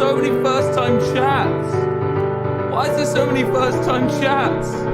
so many first-time chats? Why is there so many first-time chats?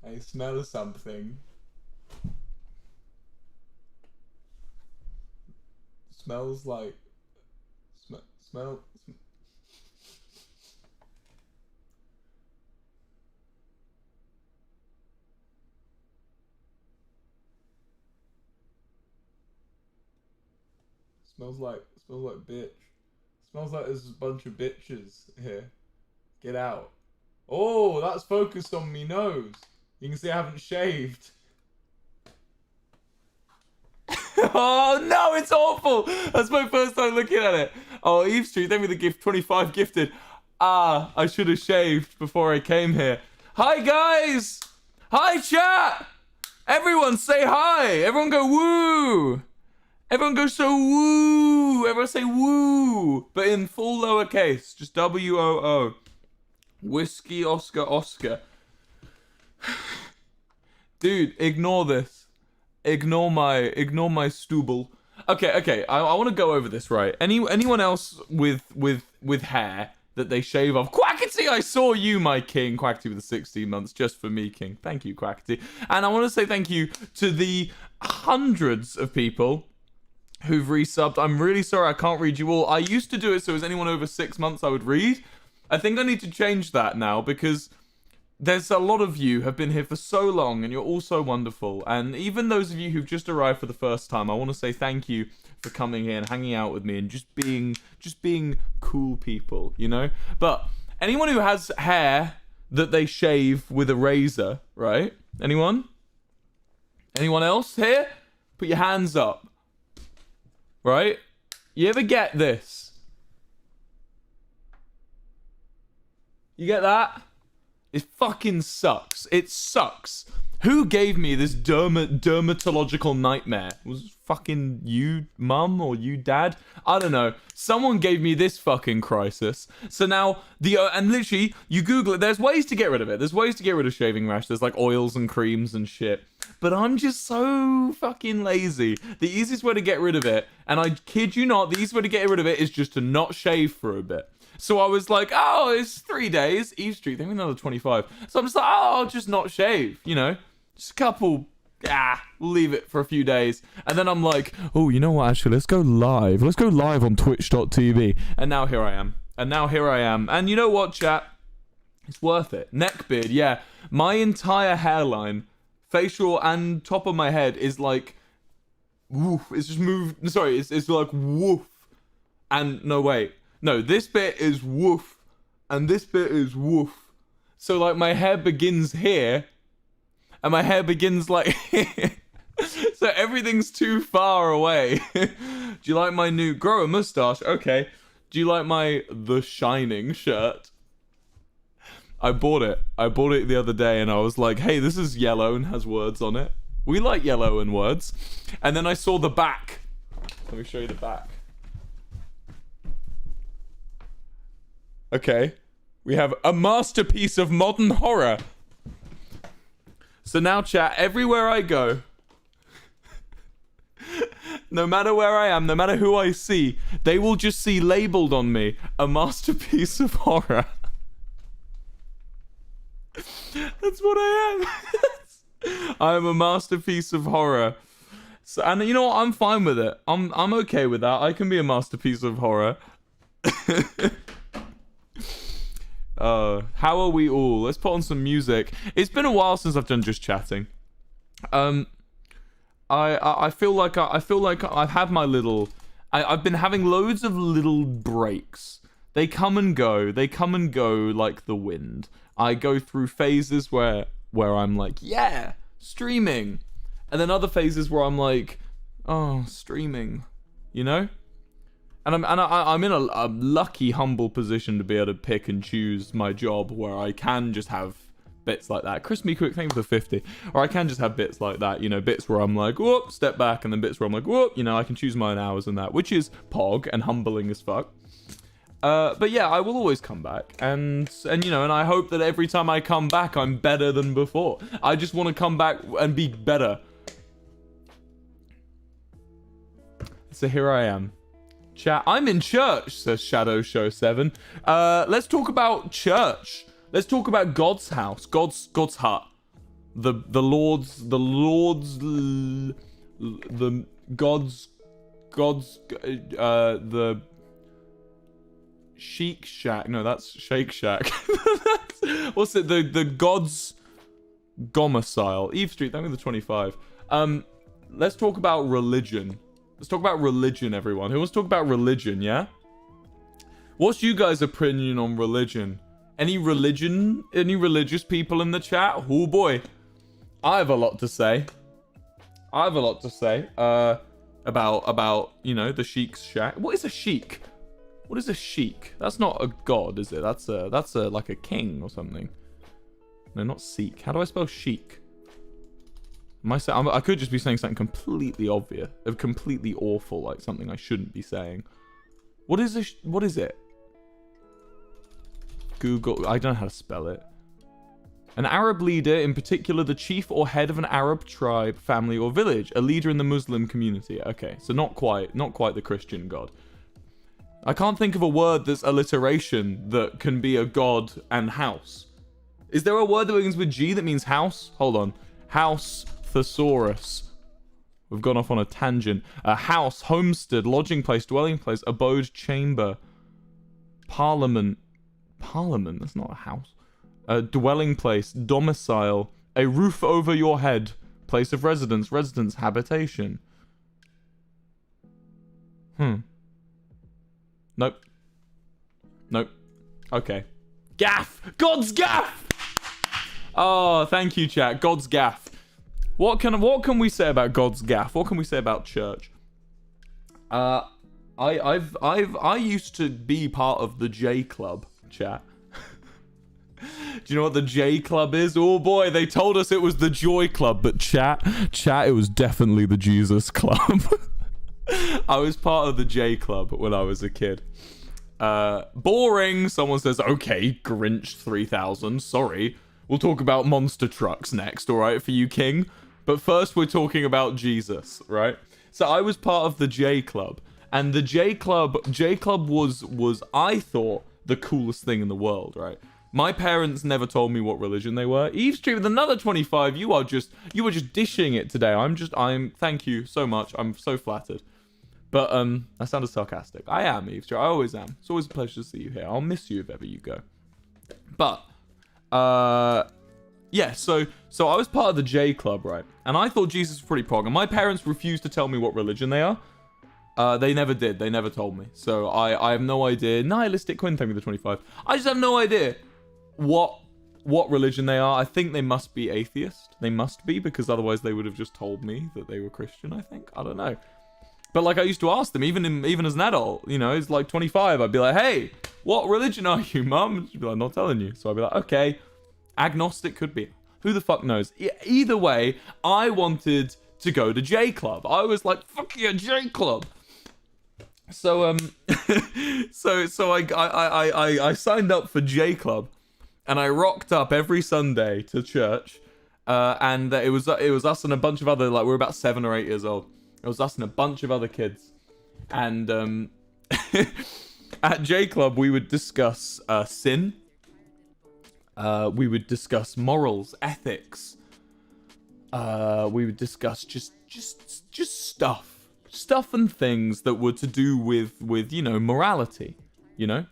I smell something. Smells like... Smell... Smells like bitch. Smells like there's a bunch of bitches here. Get out. Oh, that's focused on me nose. You can see I haven't shaved. Oh no, it's awful. That's my first time looking at it. Oh, Eve Street, thank me the gift, 25 gifted. Ah, I should have shaved before I came here. Hi guys. Hi chat. Everyone say hi. Everyone go woo. Everyone go so woo. Everyone say woo. But in full lowercase. Just W-O-O. Whiskey Oscar Oscar. Dude, ignore this. Ignore my stooble. Okay. I want to go over this, right? Anyone else with hair that they shave off? Quackity, I saw you, my king. Quackity with the 16 months just for me, king. Thank you, Quackity. And I want to say thank you to the hundreds of people who've resubbed. I'm really sorry I can't read you all. I used to do it so as anyone over 6 months I would read. I think I need to change that now because there's a lot of you have been here for so long and you're all so wonderful. And even those of you who've just arrived for the first time, I want to say thank you for coming here and hanging out with me and just being cool people, you know? But anyone who has hair that they shave with a razor, right? Anyone? Anyone else here? Put your hands up. Right? You ever get this? You get that? It fucking sucks. It sucks. Who gave me this dermatological nightmare? Was it fucking you, mum, or you, dad? I don't know. Someone gave me this fucking crisis. So now, and literally, you Google it. There's ways to get rid of it. There's ways to get rid of shaving rash. There's like oils and creams and shit. But I'm just so fucking lazy. The easiest way to get rid of it, and I kid you not, the easiest way to get rid of it is just to not shave for a bit. So I was like, oh, it's 3 days. Eve Street, think another 25. So I'm just like, oh, I'll just not shave, you know? Just a couple, we'll leave it for a few days. And then I'm like, oh, you know what, actually, let's go live. Let's go live on twitch.tv. And now here I am. And you know what, chat? It's worth it. Neckbeard, yeah. My entire hairline, facial and top of my head is like, woof. It's just moved. Sorry, it's like woof. And no, wait. No, this bit is woof. And this bit is woof. So like my hair begins here. And my hair begins like here. So everything's too far away. Do you like my new grow a mustache? Okay. Do you like my The Shining shirt? I bought it. The other day and I was like, hey, this is yellow and has words on it. We like yellow and words. And then I saw the back. Let me show you the back. Okay. We have a masterpiece of modern horror. So now, chat, everywhere I go, no matter where I am, no matter who I see, they will just see labeled on me a masterpiece of horror. That's what I am. I am a masterpiece of horror. So, and you know what? I'm fine with it. I'm okay with that. I can be a masterpiece of horror. How are we all? Let's put on some music. It's been a while since I've done just chatting. I feel like I've had my little. I've been having loads of little breaks. They come and go. They come and go like the wind. I go through phases where I'm like, yeah, streaming, and then other phases where I'm like, oh, streaming, you know. And I'm in a lucky, humble position to be able to pick and choose my job where I can just have bits like that. Chris Me Quick, thank you for 50. Or I can just have bits like that, you know, bits where I'm like, whoop, step back, and then bits where I'm like, whoop, you know, I can choose my own hours and that, which is pog and humbling as fuck. But yeah, I will always come back, and you know, and I hope that every time I come back, I'm better than before. I just want to come back and be better. So here I am. Chat, I'm in church, says Shadow Show 7. Let's talk about church. Let's talk about God's house, God's hut. The Sheik Shack. No, that's Shake Shack. What's it? The God's domicile. Eve Street, thank me the 25. Let's talk about religion. Let's talk about religion, everyone. Who wants to talk about religion, yeah? What's you guys' opinion on religion? Any religious people in the chat? Oh boy. I have a lot to say. About, you know, the Sheik's shack. What is a sheik? What is a sheik? That's not a god, is it? That's a like a king or something. No, not Sikh. How do I spell sheik? I could just be saying something completely obvious, completely awful, like something I shouldn't be saying. What is it? Google. I don't know how to spell it. An Arab leader, in particular the chief or head of an Arab tribe, family, or village. A leader in the Muslim community. Okay, so not quite the Christian god. I can't think of a word that's alliteration that can be a god and house. Is there a word that begins with G that means house? Hold on. House thesaurus. We've gone off on a tangent. A house, homestead, lodging place, dwelling place, abode, chamber, parliament. Parliament? That's not a house. A dwelling place, domicile, a roof over your head, place of residence, habitation. Nope. Okay. Gaff! God's gaff! Oh, thank you, chat. God's gaff. What can we say about God's gaff? What can we say about church? I used to be part of the J Club, chat. Do you know what the J Club is? Oh boy, they told us it was the Joy Club, but chat, it was definitely the Jesus Club. I was part of the J Club when I was a kid. Boring. Someone says, okay, Grinch 3000. Sorry. We'll talk about monster trucks next, all right, for you, King. But first, we're talking about Jesus, right? So I was part of the J Club, and the J Club was, I thought, the coolest thing in the world, right? My parents never told me what religion they were. Eve Street with another 25. You were just dishing it today. Thank you so much. I'm so flattered. But I sounded sarcastic. I am, Eve Street. I always am. It's always a pleasure to see you here. I'll miss you if ever you go. But yeah, so I was part of the J Club, right? And I thought Jesus was pretty prog. And my parents refused to tell me what religion they are. They never did. They never told me. So I have no idea. Nihilistic Quinn, thank me the 25. I just have no idea what religion they are. I think they must be atheist. They must be, because otherwise they would have just told me that they were Christian, I think. I don't know. But like I used to ask them, even as an adult, you know, it's like 25. I'd be like, hey, what religion are you, mum? She'd be like, not telling you. So I'd be like, okay, agnostic could be. Who the fuck knows? Either way, I wanted to go to J Club. I was like, fuck yeah, J Club. So so I signed up for J Club, and I rocked up every Sunday to church, and it was us and a bunch of other, like, we were about 7 or 8 years old. It was us and a bunch of other kids, and at J Club we would discuss sin. We would discuss morals, ethics. We would discuss just stuff and things that were to do with you know, morality. You know,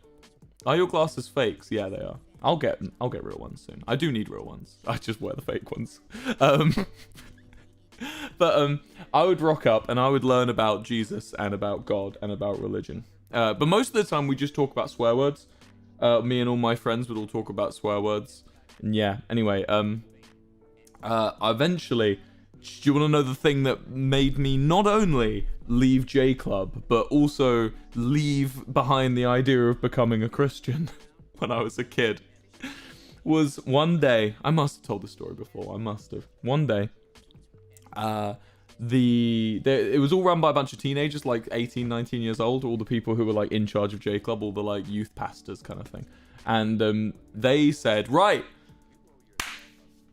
are your glasses fakes? Yeah, they are. I'll get real ones soon. I do need real ones. I just wear the fake ones. But I would rock up and I would learn about Jesus and about God and about religion. But most of the time we just talk about swear words. Me and all my friends would all talk about swear words. And yeah, anyway, eventually, do you want to know the thing that made me not only leave J Club, but also leave behind the idea of becoming a Christian when I was a kid? Was one day, I must have told this story before, I must have. One day, it was all run by a bunch of teenagers, like 18, 19 years old, all the people who were like in charge of J Club, all the like youth pastors kind of thing. And they said, right,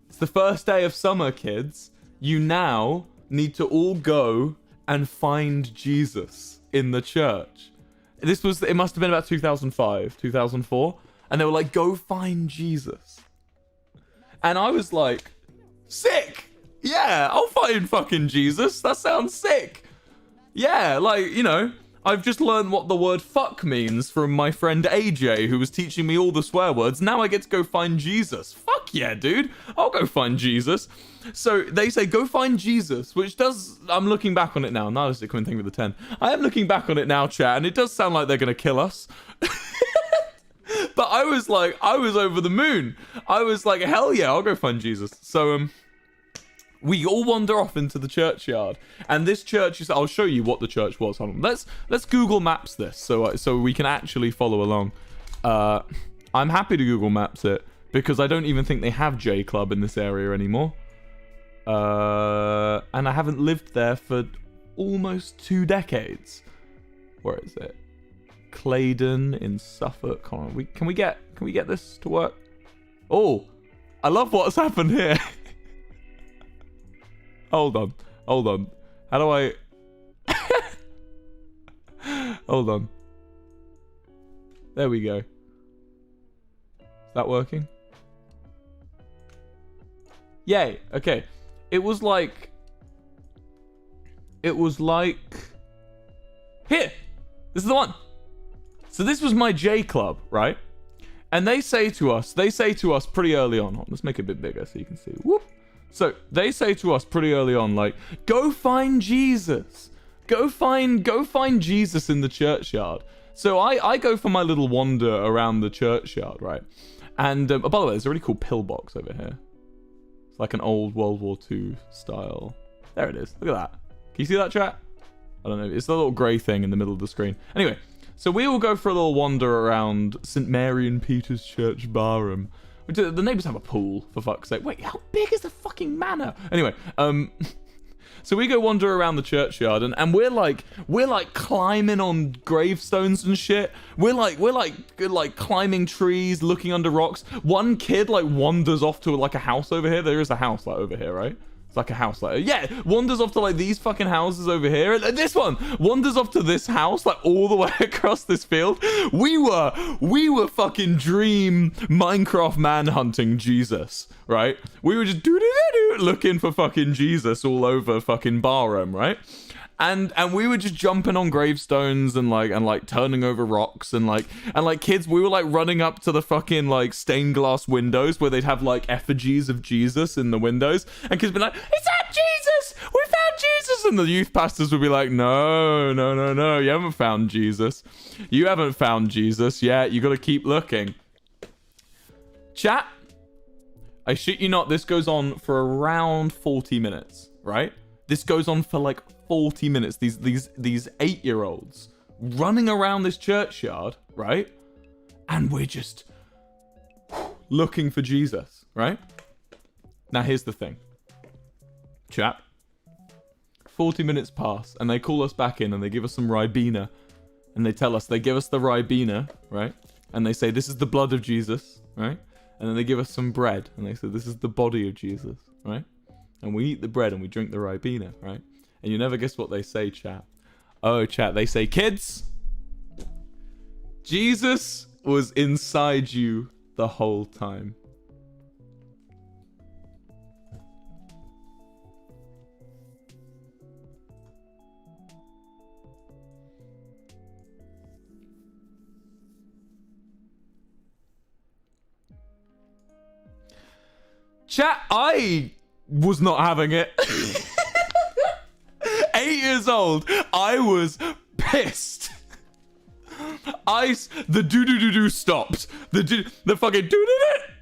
it's the first day of summer, kids. You now need to all go and find Jesus in the church. It must have been about 2005, 2004. And they were like, go find Jesus. And I was like, sick. Yeah, I'll find fucking Jesus. That sounds sick. Yeah, like, you know, I've just learned what the word fuck means from my friend AJ, who was teaching me all the swear words. Now I get to go find Jesus. Fuck yeah, dude. I'll go find Jesus. So they say, go find Jesus, which does, I'm looking back on it now. Now it's a Quinn thing with the 10. I am looking back on it now, chat, and it does sound like they're going to kill us. But I was over the moon. I was like, hell yeah, I'll go find Jesus. So, we all wander off into the churchyard, and this church is, I'll show you what the church was. Hold on. Let's Google Maps this so we can actually follow along. I'm happy to Google Maps it because I don't even think they have J Club in this area anymore. And I haven't lived there for almost 2 decades. Where is it? Claydon in Suffolk. Hold on. Can we get this to work? Oh, I love what's happened here. Hold on. How do I... Hold on. There we go. Is that working? Yay. Okay. It was like... Here! This is the one! So this was my J Club, right? And they say to us pretty early on. Let's make it a bit bigger so you can see. Whoop! So they say to us pretty early on, like, go find Jesus. Go find Jesus in the churchyard. So I go for my little wander around the churchyard, right? And by the way, there's a really cool pillbox over here. It's like an old World War II style. There it is. Look at that. Can you see that, chat? I don't know. It's the little grey thing in the middle of the screen. Anyway, so we will go for a little wander around St. Mary and Peter's Church, Barham. The neighbours have a pool, for fuck's sake. Wait, how big is the fucking manor? Anyway, so we go wander around the churchyard, and we're like climbing on gravestones and shit. We're like climbing trees, looking under rocks. One kid like wanders off to like a house over here. There is a house like over here, right? It's like a house, like, yeah, wanders off to like these fucking houses over here. And this one wanders off to this house, like all the way across this field. We were fucking dream Minecraft manhunting Jesus, right? We were just looking for fucking Jesus all over fucking Barham, right? And we were just jumping on gravestones and like turning over rocks and like kids, we were like running up to the fucking like stained glass windows where they'd have like effigies of Jesus in the windows, and kids would be like, "Is that Jesus? We found Jesus!" And the youth pastors would be like, "No, you haven't found Jesus. You haven't found Jesus yet. You got to keep looking." Chat, I shit you not, this goes on for around 40 minutes, right? This goes on for like 40 minutes. These 8-year-olds running around this churchyard, right? And we're just looking for Jesus, right? Now here's the thing. Chat. 40 minutes pass and they call us back in and they give us some Ribena. And they give us the Ribena, right? And they say, "This is the blood of Jesus," right? And then they give us some bread and they say, "This is the body of Jesus," right? And we eat the bread and we drink the Ribena, right? And you never guess what they say, chat. Oh, chat, they say, "Kids, Jesus was inside you the whole time." Chat, I was not having it. 8 years old, I was pissed. The do stopped. The fucking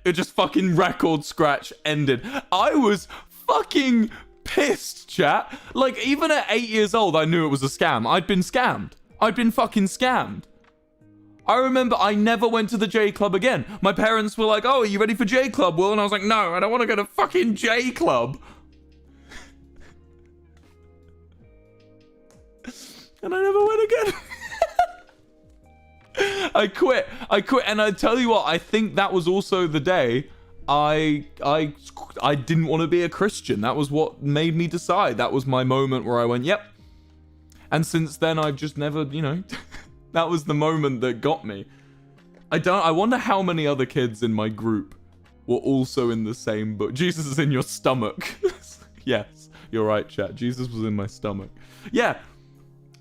it just fucking record scratch ended. I was fucking pissed, chat. Like, even at 8 years old, I knew it was a scam. I'd been scammed. I'd been fucking scammed. I remember I never went to the J Club again. My parents were like, "Oh, are you ready for J Club, Will?" And I was like, "No, I don't want to go to fucking J Club." And I never went again. I quit, and I tell you what, I think that was also the day I didn't want to be a Christian. That was what made me decide. That was my moment where I went, "Yep." And since then, I've just never, that was the moment that got me. I wonder how many other kids in my group were also in the same book. Jesus is in your stomach. Yes, you're right, chat. Jesus was in my stomach. Yeah.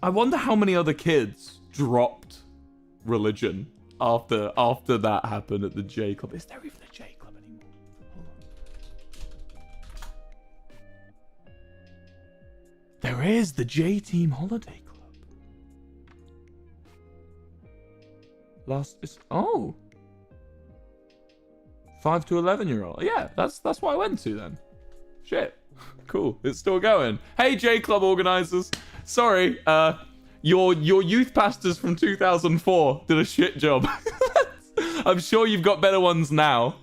I wonder how many other kids dropped religion after that happened at the J Club. Is there even a J Club anymore? Hold on. There is the J Team Holiday Club. 5 to 11-year-old. Yeah, that's what I went to then. Shit. Cool. It's still going. Hey, J Club organizers. Sorry, your youth pastors from 2004 did a shit job. I'm sure you've got better ones now.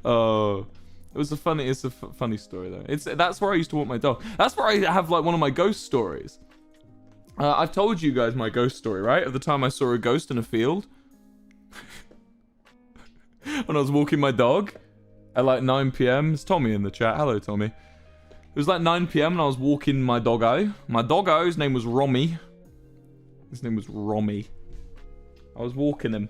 Oh, it's a funny story though. That's where I used to walk my dog. That's where I have like one of my ghost stories. I've told you guys my ghost story, right? Of the time I saw a ghost in a field. When I was walking my dog at like 9 p.m. It's Tommy in the chat. Hello, Tommy. It was like 9 p.m. and I was walking my doggo. My doggo, his name was Romy. I was walking him.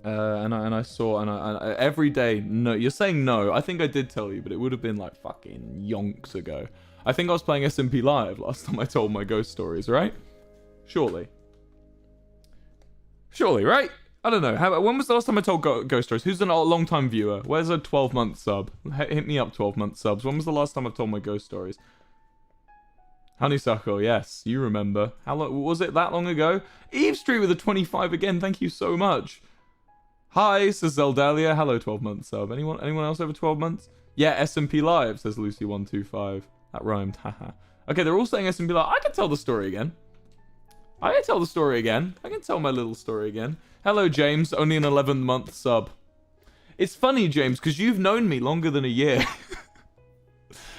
And I saw, and I every day, no, you're saying no. I think I did tell you, but it would have been like fucking yonks ago. I think I was playing SMP Live last time I told my ghost stories, right? Surely, right? I don't know. When was the last time I told ghost stories? Who's a long-time viewer? Where's a 12-month sub? Hit me up, 12-month subs. When was the last time I've told my ghost stories? Honeysuckle, yes, you remember. How long was it? That long ago? Eve Street with a 25 again. Thank you so much. Hi, says Zeldalia. Hello, 12 months sub. Anyone else over 12 months? Yeah, SMP Live, says Lucy125. That rhymed, haha. Okay, they're all saying SMP Live. I can tell the story again. I can tell the story again. I can tell my little story again. Hello, James. Only an 11-month sub. It's funny, James, because you've known me longer than a year.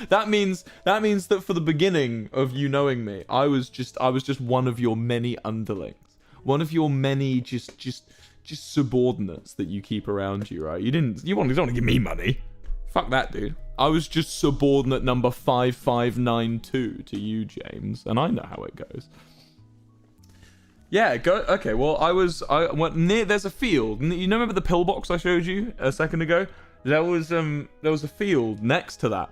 That means that for the beginning of you knowing me, I was just one of your many underlings. One of your many just subordinates that you keep around you, right? You don't want to give me money. Fuck that, dude. I was just subordinate number 5592 to you, James, and I know how it goes. Yeah, go. Okay, well, I went near. There's a field. You remember the pillbox I showed you a second ago? There was a field next to that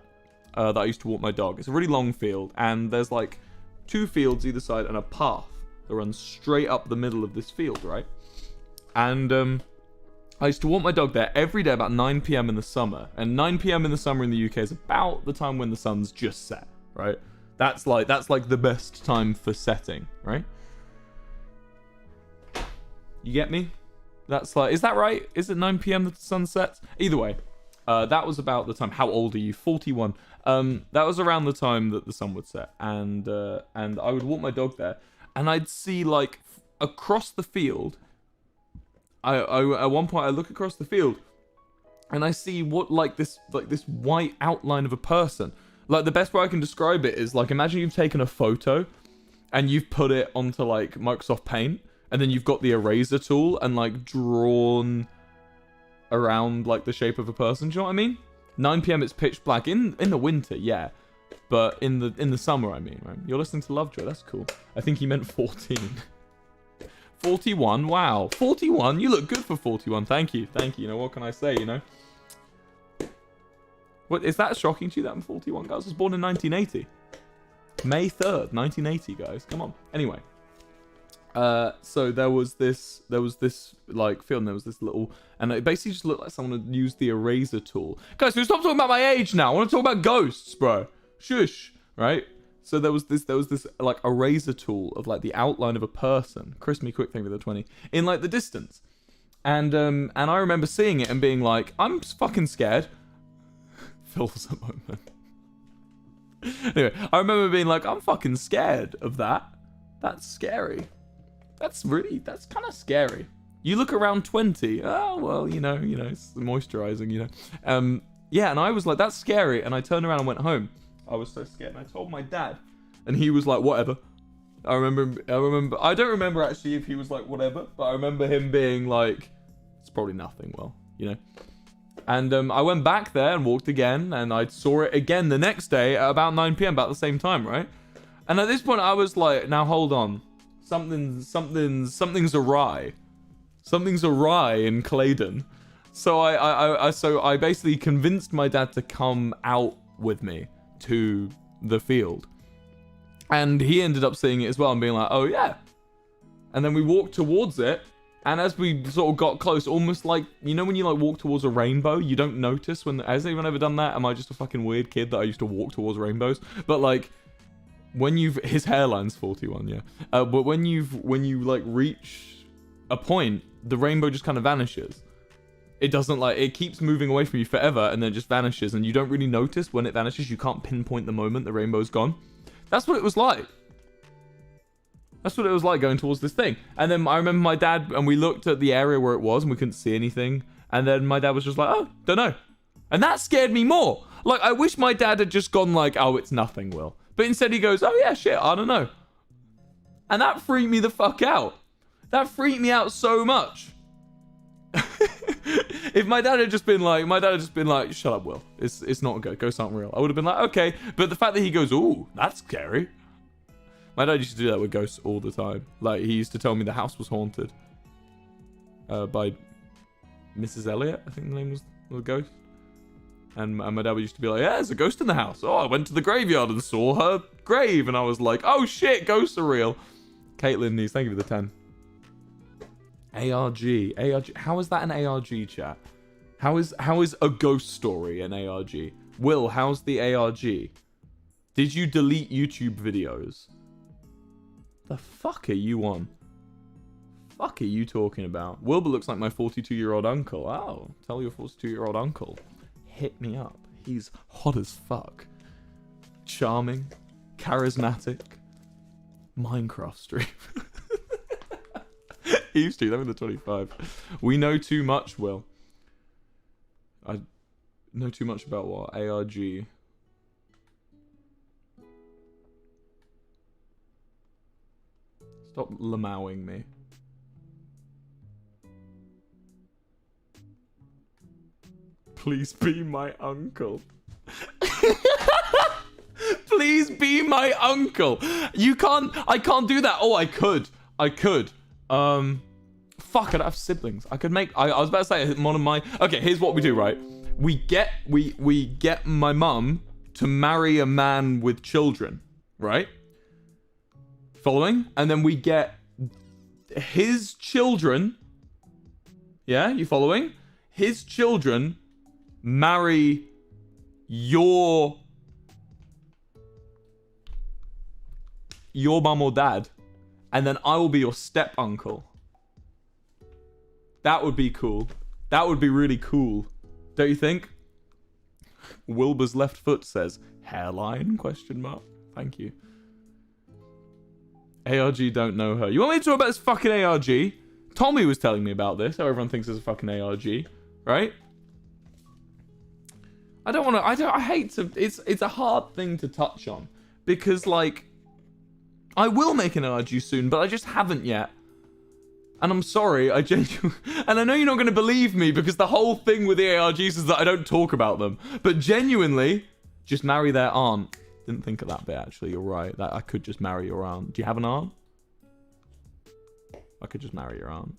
that I used to walk my dog. It's a really long field, and there's like 2 fields either side and a path that runs straight up the middle of this field, right? And I used to walk my dog there every day about 9 p.m. in the summer. And 9 p.m. in the summer in the UK is about the time when the sun's just set, right? That's like the best time for setting, right? You get me? That's like, is that right? Is it 9 p.m. that the sun sets? Either way, that was about the time. How old are you? 41. That was around the time that the sun would set, and I would walk my dog there, and I'd see like across the field. I at one point I look across the field, and I see what like this white outline of a person. Like the best way I can describe it is like, imagine you've taken a photo, and you've put it onto like Microsoft Paint. And then you've got the eraser tool and like drawn around like the shape of a person. Do you know what I mean? 9 p.m. it's pitch black in the winter, yeah. But in the summer, I mean, right? You're listening to Lovejoy. That's cool. I think he meant 14. 41. Wow. 41. You look good for 41. Thank you. Thank you. You know, what can I say? You know. What is that shocking to you that I'm 41, guys? I was born in 1980. May 3rd, 1980, guys. Come on. Anyway. So there was this like field, and there was this little, and it basically just looked like someone had used the eraser tool. Guys, so stop talking about my age now. I want to talk about ghosts, bro. Shush, right? So there was this like eraser tool of like the outline of a person. Crispy quick thing with a 20 in like the distance, and I remember seeing it and being like, I'm fucking scared. Phil's a moment. Anyway, I remember being like, I'm fucking scared of that. That's scary. That's kind of scary. You look around 20. Oh, well, you know, it's moisturizing, you know. Yeah, and I was like, that's scary. And I turned around and went home. I was so scared. And I told my dad. And he was like, whatever. I remember. I don't remember actually if he was like, whatever. But I remember him being like, it's probably nothing, well, you know. And I went back there and walked again. And I saw it again the next day at about 9 p.m. about the same time, right? And at this point, I was like, now hold on. Something's awry. Something's awry in Claydon. So I basically convinced my dad to come out with me to the field. And he ended up seeing it as well and being like, oh yeah. And then we walked towards it. And as we sort of got close, almost like, you know when you like walk towards a rainbow, you don't notice when, has anyone ever done that? Am I just a fucking weird kid that I used to walk towards rainbows? But like, when his hairline's 41, yeah. But when you like reach a point, the rainbow just kind of vanishes. It doesn't like, it keeps moving away from you forever and then it just vanishes and you don't really notice when it vanishes. You can't pinpoint the moment the rainbow's gone. That's what it was like. That's what it was like going towards this thing. And then I remember my dad, and we looked at the area where it was and we couldn't see anything. And then my dad was just like, oh, don't know. And that scared me more. Like, I wish my dad had just gone like, oh, it's nothing, Will. But instead he goes, oh yeah, shit, I don't know. And that freaked me the fuck out. That freaked me out so much. If my dad had just been like, shut up, Will. It's not good. Ghosts aren't real. I would have been like, okay. But the fact that he goes, ooh, that's scary. My dad used to do that with ghosts all the time. Like, he used to tell me the house was haunted. By Mrs. Elliot, I think the name was the ghost. And my dad used to be like, yeah, there's a ghost in the house. Oh, I went to the graveyard and saw her grave. And I was like, oh shit, ghosts are real. Caitlin Nees, thank you for the 10. ARG. How is that an ARG, chat? How is a ghost story an ARG? Will, how's the ARG? Did you delete YouTube videos? The fuck are you on? Fuck are you talking about? Wilbur looks like my 42-year-old uncle. Oh, tell your 42-year-old uncle. Hit me up. He's hot as fuck. Charming. Charismatic. Minecraft stream. Eve Street, I'm in the 25. We know too much, Will. I know too much about what? ARG. Stop lamowing me. Please be my uncle. Please be my uncle. You can't. I can't do that. Oh, I could. I could. Fuck. I don't have siblings. I could make. I was about to say one of my. Okay. Here's what we do. Right. We get my mum to marry a man with children. Right. Following, and then we get his children. Yeah, you following? His children marry your mum or dad, and then I will be your step uncle. That would be cool. That would be really cool, don't you think? Wilbur's left foot says hairline ? Thank you. ARG don't know her. You want me to talk about this fucking ARG? Tommy was telling me about this. How everyone thinks it's a fucking ARG, right? I don't want to. I hate to. It's a hard thing to touch on because like I will make an ARG soon, but I just haven't yet. And I'm sorry. I genuinely, and I know you're not going to believe me because the whole thing with the ARGs is that I don't talk about them. But genuinely, just marry their aunt. Didn't think of that bit, actually. You're right. That I could just marry your aunt. Do you have an aunt? I could just marry your aunt.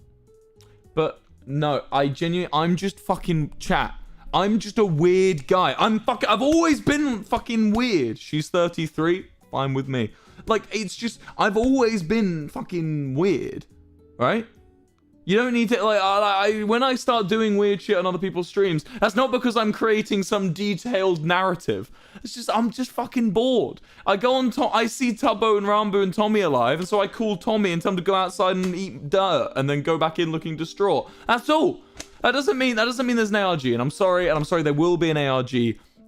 But no, I'm just fucking chat. I'm just a weird guy. I've always been fucking weird. She's 33. Fine with me. Like, it's just, I've always been fucking weird. Right? You don't need to, like, when I start doing weird shit on other people's streams, that's not because I'm creating some detailed narrative. It's just, I'm just fucking bored. I go on, I see Tubbo and Rambo and Tommy alive, and so I call Tommy and tell him to go outside and eat dirt, and then go back in looking distraught. That's all. That doesn't mean there's an ARG, and I'm sorry, there will be an ARG,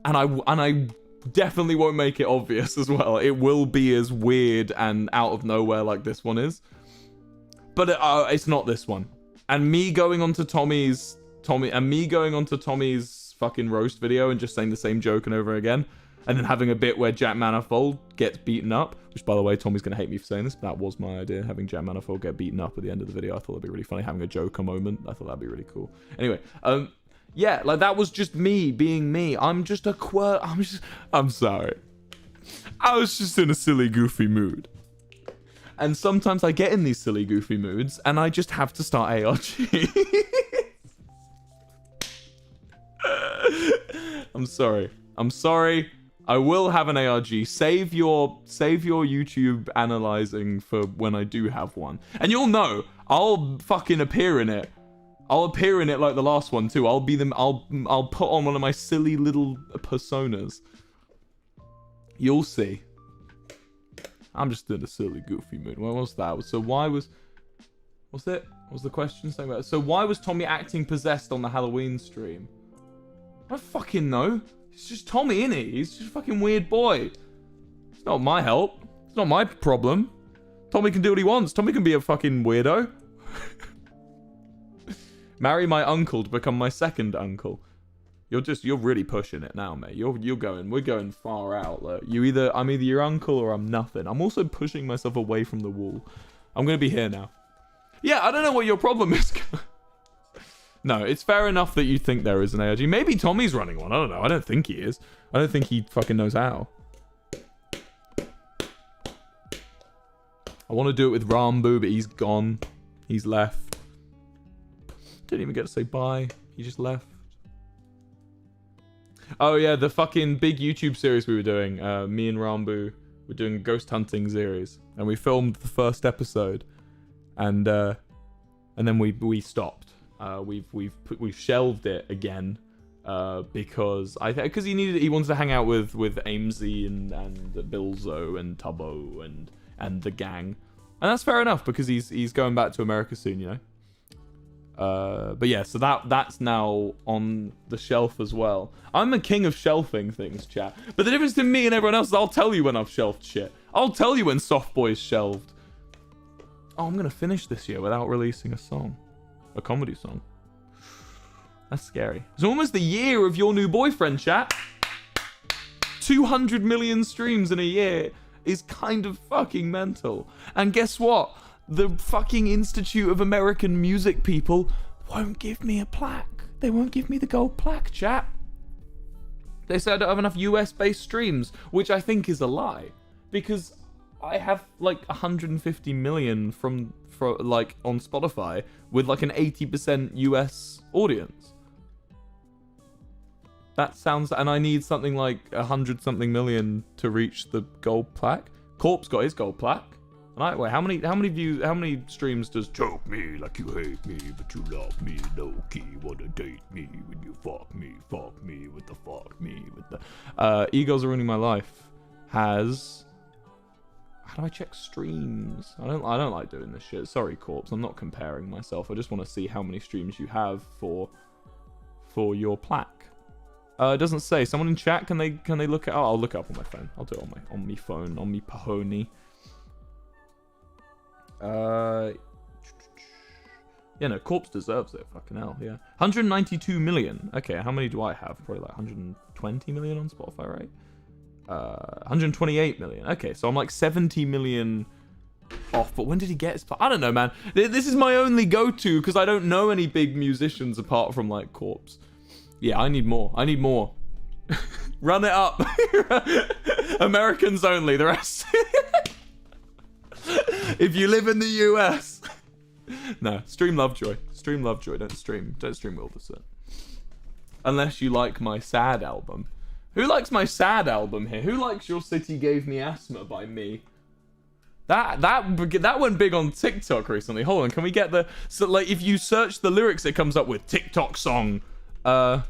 and I definitely won't make it obvious as well. It will be as weird and out of nowhere like this one is. But it's not this one. And me going onto Tommy's fucking roast video and just saying the same joke and over again, and then having a bit where Jack Manifold gets beaten up, which by the way, Tommy's gonna hate me for saying this, but that was my idea, having Jack Manifold get beaten up at the end of the video. I thought it'd be really funny, having a Joker moment. I thought that'd be really cool. Anyway, yeah, like that was just me being me. I'm just a I'm sorry. I was just in a silly, goofy mood. And sometimes I get in these silly, goofy moods, and I just have to start ARG. I'm sorry. I will have an ARG. Save your YouTube analyzing for when I do have one. And you'll know, I'll fucking appear in it. I'll appear in it like the last one too. I'll put on one of my silly little personas. You'll see. I'm just in a silly, goofy mood. What was that? So why was... What's it? What was the question saying about it? So why was Tommy acting possessed on the Halloween stream? I don't fucking know. It's just Tommy, innit? He's just a fucking weird boy. It's not my help. It's not my problem. Tommy can do what he wants. Tommy can be a fucking weirdo. Marry my uncle to become my second uncle. You're really pushing it now, mate. We're going far out. Look, I'm either your uncle or I'm nothing. I'm also pushing myself away from the wall. I'm gonna be here now. Yeah, I don't know what your problem is. No, it's fair enough that you think there is an ARG. Maybe Tommy's running one. I don't know. I don't think he is. I don't think he fucking knows how. I want to do it with Rambo, but he's gone. He's left. Didn't even get to say bye. He just left. Oh yeah, the fucking big YouTube series we were doing. Me and Rambo were doing a ghost hunting series, and we filmed the first episode, and then we stopped. We've shelved it again because he wanted to hang out with Amesy and Bilzo and Tubbo and the gang, And that's fair enough because he's going back to America soon, you know. But yeah, so that's now on the shelf as well. I'm a king of shelving things, chat. But the difference between me and everyone else is I'll tell you when I've shelved shit. I'll tell you when Soft Boy's shelved. Oh, I'm gonna finish this year without releasing a song. A comedy song. That's scary. It's almost the year of your new boyfriend, chat. 200 million streams in a year is kind of fucking mental. And guess what? The fucking Institute of American Music people won't give me a plaque. They won't give me the gold plaque, chat. They said I don't have enough US-based streams, which I think is a lie. Because I have like 150 million for like on Spotify with like an 80% US audience. That sounds, and I need something like 100 something million to reach the gold plaque. Corp's got his gold plaque. Wait, how many streams does Choke me like you hate me, but you love me low key. Wanna date me when you fuck me with the fuck me with the. Egos Are Ruining My Life has. How do I check streams? I don't like doing this shit. Sorry, Corpse. I'm not comparing myself. I just want to see how many streams you have for your plaque. It doesn't say. Someone in chat, can they look it up? I'll look it up on my phone. I'll do it on my phone, on me pahoni. Yeah, no, Corpse deserves it. Fucking hell, yeah. 192 million. Okay, how many do I have? Probably like 120 million on Spotify, right? 128 million. Okay, so I'm like 70 million off. But when did he get his... I don't know, man. This is my only go-to because I don't know any big musicians apart from like Corpse. Yeah, I need more. I need more. Run it up. Americans only. The rest... If you live in the US. No, stream Lovejoy. Stream Lovejoy. Don't stream Wilbur Soot. Unless you like my sad album. Who likes my sad album here? Who likes Your City Gave Me Asthma by me? That went big on TikTok recently. Hold on, can we get the... So, like, if you search the lyrics, it comes up with TikTok song. I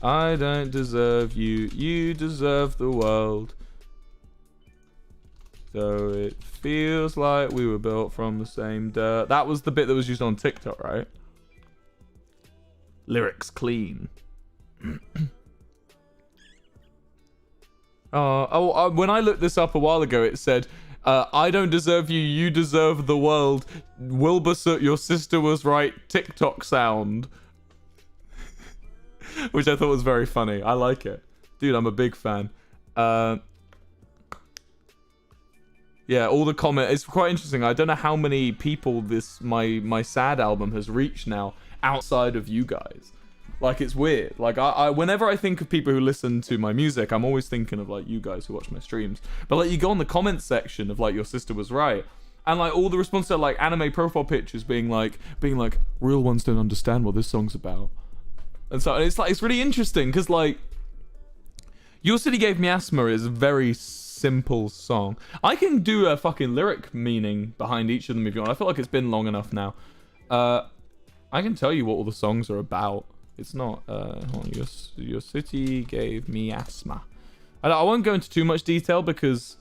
don't deserve you. You deserve the world. So it feels like we were built from the same dirt. That was the bit that was used on TikTok, right? Lyrics clean. When I looked this up a while ago, it said, I don't deserve you, you deserve the world. Wilbur Soot, your sister was right. TikTok sound. Which I thought was very funny. I like it. Dude, I'm a big fan. Yeah, all the comment. It's quite interesting. I don't know how many people my sad album has reached now outside of you guys. Like, it's weird. Like, I whenever I think of people who listen to my music, I'm always thinking of like you guys who watch my streams. But like, you go on the comments section of like Your Sister Was Right, and like all the responses are like anime profile pictures being like real ones don't understand what this song's about. And so it's like, it's really interesting because like Your City Gave Me Asthma is a very simple song. I can do a fucking lyric meaning behind each of them if you want. I feel like it's been long enough now. I can tell you what all the songs are about. It's not Your City Gave Me Asthma. I won't go into too much detail because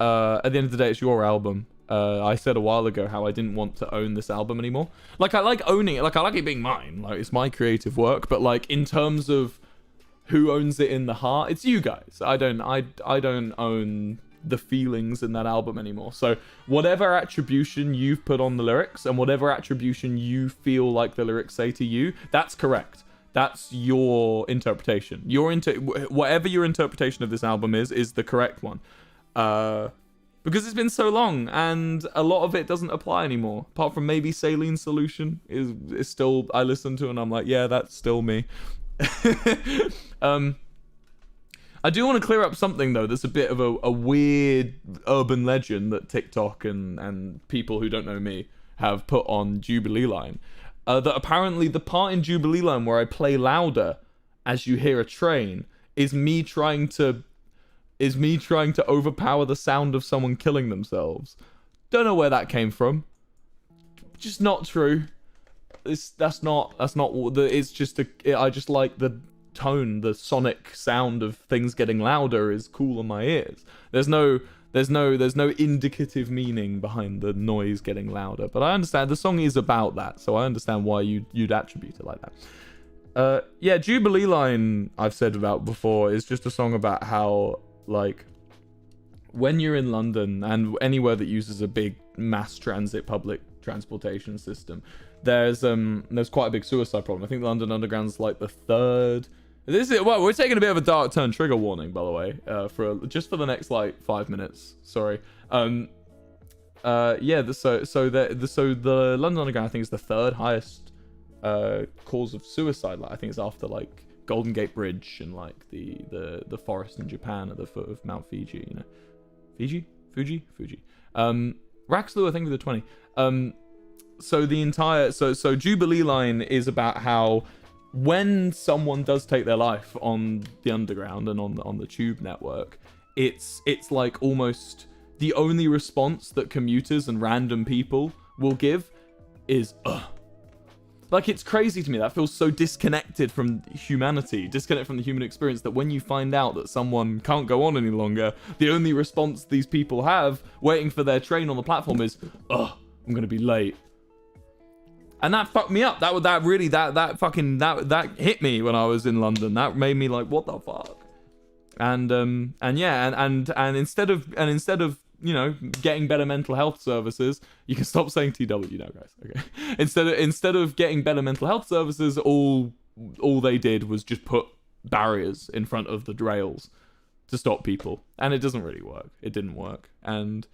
at the end of the day it's your album. I said a while ago how I didn't want to own this album anymore. Like, I like owning it. Like, I like it being mine. Like, it's my creative work. But like, in terms of who owns it in the heart, it's you guys. I don't own the feelings in that album anymore. So whatever attribution you've put on the lyrics and whatever attribution you feel like the lyrics say to you, that's correct. That's your interpretation. Whatever your interpretation of this album is the correct one. Because it's been so long and a lot of it doesn't apply anymore. Apart from maybe Saline Solution is still, I listen to and I'm like, yeah, that's still me. I do want to clear up something though. There's a bit of a weird urban legend that TikTok and people who don't know me have put on Jubilee Line. That apparently the part in Jubilee Line where I play louder as you hear a train is me trying to overpower the sound of someone killing themselves. Don't know where that came from. Just not true. It's just I just like the tone, the sonic sound of things getting louder is cool in my ears. There's no There's no indicative meaning behind the noise getting louder. But I understand the song is about that, so I understand why you'd attribute it like that. Yeah, Jubilee Line I've said about before is just a song about how, like, when you're in London and anywhere that uses a big mass transit public transportation system, there's quite a big suicide problem. I think the London Underground's like the third. Well, we're taking a bit of a dark turn. Trigger warning, by the way, just for the next like 5 minutes. Sorry. Yeah. So the London Underground, I think, is the third highest cause of suicide. Like, I think it's after like Golden Gate Bridge and like the forest in Japan at the foot of Mount Fiji. You know, Fuji. Raxlu, I think, with the 20. So Jubilee Line is about how, when someone does take their life on the Underground and on the Tube network, it's like almost the only response that commuters and random people will give is ugh. Like, it's crazy to me. That feels so disconnected from humanity, disconnected from the human experience, that when you find out that someone can't go on any longer, the only response these people have waiting for their train on the platform is ugh, I'm gonna be late. And that fucked me up. That hit me when I was in London. That made me like, what the fuck? And instead of you know, getting better mental health services, you can stop saying TW now, guys. Okay. Instead of getting better mental health services, all they did was just put barriers in front of the rails to stop people, and it doesn't really work. It didn't work, and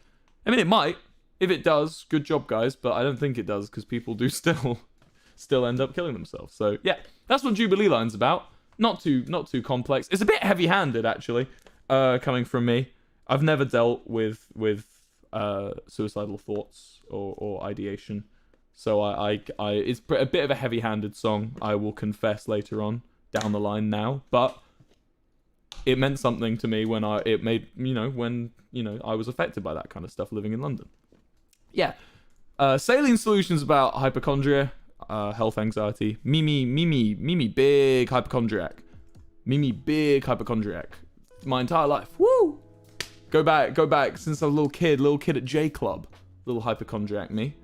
I mean, it might. If it does, good job, guys, but I don't think it does, because people do still end up killing themselves. So yeah, that's what Jubilee Line's about. Not too complex. It's a bit heavy-handed, actually, coming from me. I've never dealt with suicidal thoughts or ideation, so it's a bit of a heavy-handed song, I will confess later on down the line now, but it meant something to me when I was affected by that kind of stuff living in London. Yeah. Saline Solutions about hypochondria, health anxiety. Mimi, big hypochondriac. My entire life. Woo! Go back since I was a little kid at J Club. Little hypochondriac me.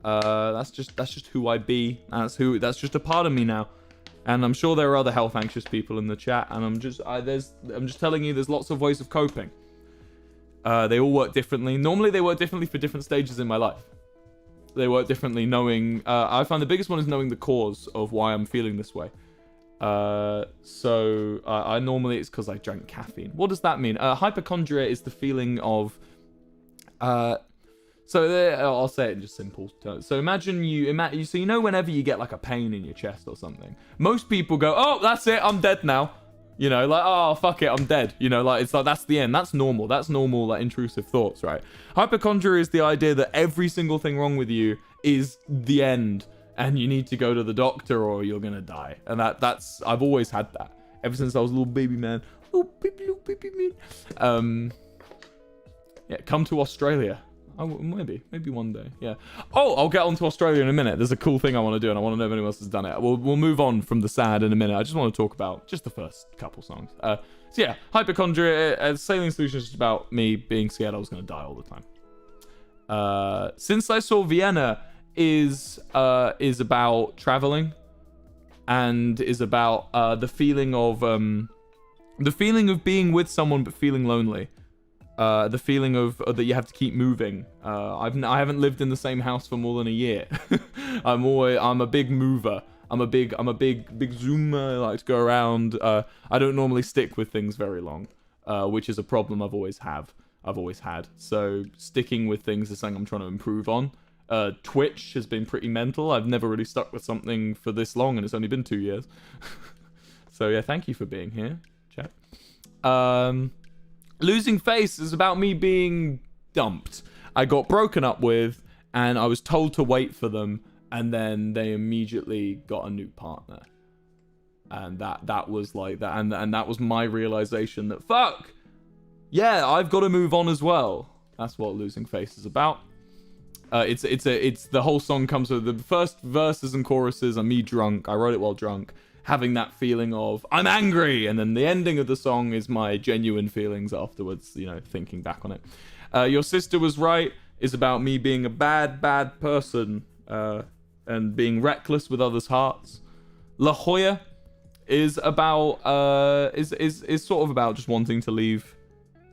That's just who I be. That's just a part of me now. And I'm sure there are other health anxious people in the chat, and I'm just telling you, there's lots of ways of coping. They all work differently. Normally, they work differently for different stages in my life. They work differently knowing... I find the biggest one is knowing the cause of why I'm feeling this way. So I normally... It's because I drank caffeine. What does that mean? Hypochondria is the feeling of... I'll say it in just simple terms. So imagine you know whenever you get like a pain in your chest or something, most people go, oh, that's it, I'm dead now. You know, like, oh, fuck it, I'm dead. You know, like, it's like, that's the end. That's normal, like, intrusive thoughts, right? Hypochondria is the idea that every single thing wrong with you is the end, and you need to go to the doctor or you're gonna die. And that's, I've always had that. Ever since I was a little baby man. Little baby man. Yeah, come to Australia. Oh, maybe one day. Yeah. Oh, I'll get on to Australia in a minute. There's a cool thing I want to do, and I want to know if anyone else has done it. We'll move on from the sad in a minute. I just want to talk about just the first couple songs. So yeah, hypochondria. Saline Solution is just about me being scared I was going to die all the time. Since I Saw Vienna is about traveling, and is about the feeling of being with someone but feeling lonely. The feeling of that you have to keep moving. I haven't lived in the same house for more than a year. I'm a big mover. I'm a big zoomer. I like to go around. I don't normally stick with things very long, which is a problem I've always had. So sticking with things is something I'm trying to improve on. Twitch has been pretty mental. I've never really stuck with something for this long, and it's only been 2 years. So yeah, thank you for being here, chat. Losing Face is about me being dumped. I got broken up with, and I was told to wait for them, and then they immediately got a new partner. And that was like that, and that was my realization that, fuck, yeah, I've got to move on as well. That's what Losing Face is about. It's the whole song comes with the first verses and choruses are me drunk. I wrote it while drunk. having that feeling of I'm angry, and then the ending of the song is my genuine feelings afterwards, you know, thinking back on it. Your Sister Was Right is about me being a bad person and being reckless with others' hearts. La Jolla is about is sort of about just wanting to leave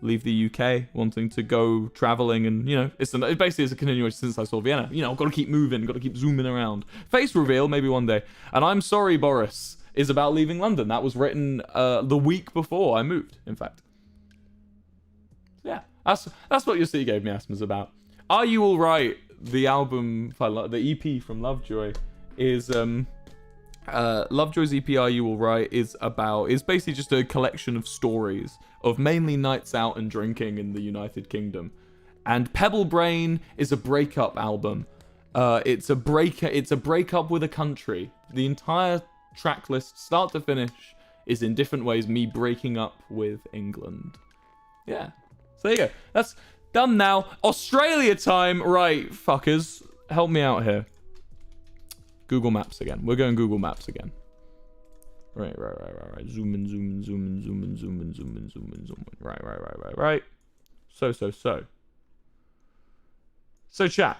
the UK, wanting to go traveling, and you know, it basically is a continuation since I saw Vienna. You know, got to keep moving, got to keep zooming around. Face reveal, maybe one day. And I'm Sorry, Boris is about leaving London. That was written the week before I moved, in fact. Yeah, that's what Your City Gave Me Asthma's about. Are You All Right? The album, the EP from Lovejoy is Lovejoy's EP Are You All Right is basically just a collection of stories of mainly nights out and drinking in the United Kingdom. And Pebble Brain is a breakup album. It's a breakup with a country. The entire track list, start to finish, is in different ways me breaking up with England. Yeah. So there you go. That's done now. Australia time. Right, fuckers. Help me out here. Google Maps again. We're going Google Maps again. Right. Zoom in. Right. So chat.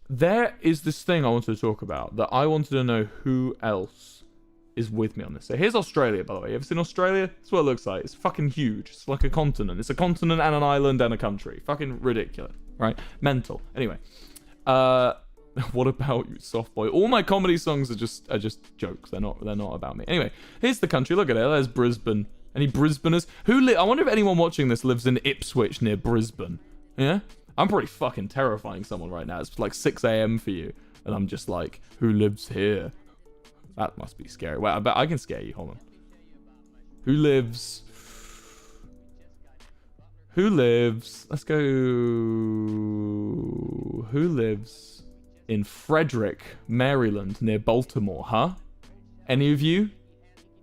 There is this thing I wanted to talk about that I wanted to know who else is with me on this. So here's Australia, by the way. You ever seen Australia? That's what it looks like. It's fucking huge. It's like a continent. It's a continent and an island and a country. Fucking ridiculous, right? Mental. Anyway, what about you, soft boy? All my comedy songs are just jokes. They're not about me. Anyway, here's the country. Look at it. There's Brisbane. Any Brisbaners? I wonder if anyone watching this lives in Ipswich near Brisbane. Yeah? I'm probably fucking terrifying someone right now. It's like 6 a.m. for you. And I'm just like, who lives here? That must be scary. Wait, I bet I can scare you. Hold on. Who lives? Let's go. Who lives in Frederick, Maryland, near Baltimore, huh? Any of you?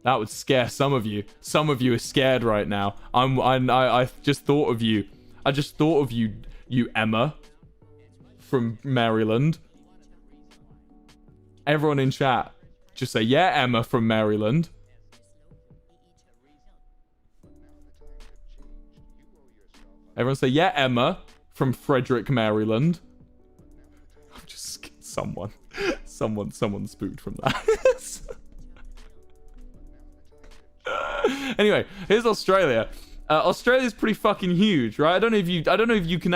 That would scare some of you. Some of you are scared right now. I just thought of you. I just thought of you, Emma from Maryland. Everyone in chat, just say, yeah, Emma from Maryland. Everyone say, yeah, Emma from Frederick, Maryland. I'm just someone spooked from that. Anyway, here's Australia. Australia's pretty fucking huge, right? I don't know if you can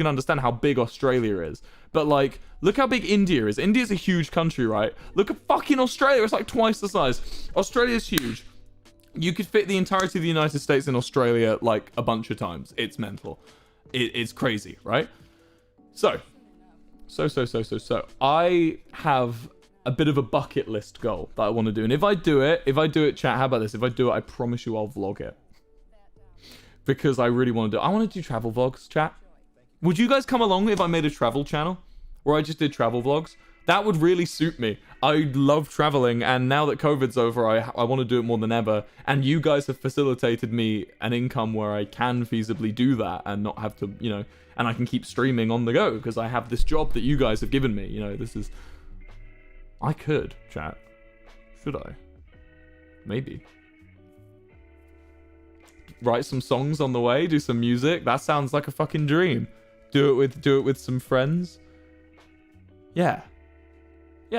understand how big Australia is, but like, look how big India is. India's a huge country, right? Look at fucking Australia. It's like twice the size. Australia's huge. You could fit the entirety of the United States in Australia like a bunch of times. It's mental. It's crazy, right? So I have a bit of a bucket list goal that I want to do, and if I do it, chat, how about this? If I do it, I promise you I'll vlog it. Because I really want to do it. I want to do travel vlogs, chat. Would you guys come along if I made a travel channel where I just did travel vlogs? That would really suit me. I love traveling, and now that COVID's over, I want to do it more than ever. And you guys have facilitated me an income where I can feasibly do that and not have to, you know, and I can keep streaming on the go because I have this job that you guys have given me. You know, this is... I could, chat. Should I? Maybe. Write some songs on the way, do some music. That sounds like a fucking dream. Do it with some friends. Yeah,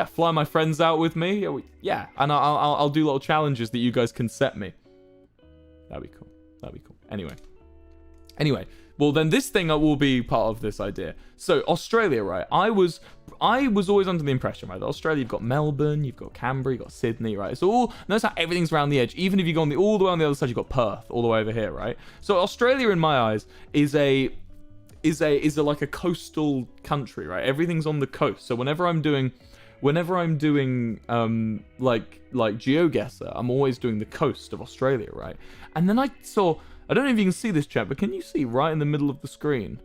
fly my friends out with me. Yeah, and I'll do little challenges that you guys can set me. That'd be cool. Anyway, well then this thing will be part of this idea. So Australia, right? I was always under the impression, right, that Australia, you've got Melbourne, you've got Canberra, you've got Sydney, right? So notice how everything's around the edge. Even if you go all the way on the other side, you've got Perth all the way over here, right? So Australia, in my eyes, is like a coastal country, right? Everything's on the coast. So whenever I'm doing like GeoGuessr, I'm always doing the coast of Australia, right? And then I saw, I don't know if you can see this, chat, but can you see right in the middle of the screen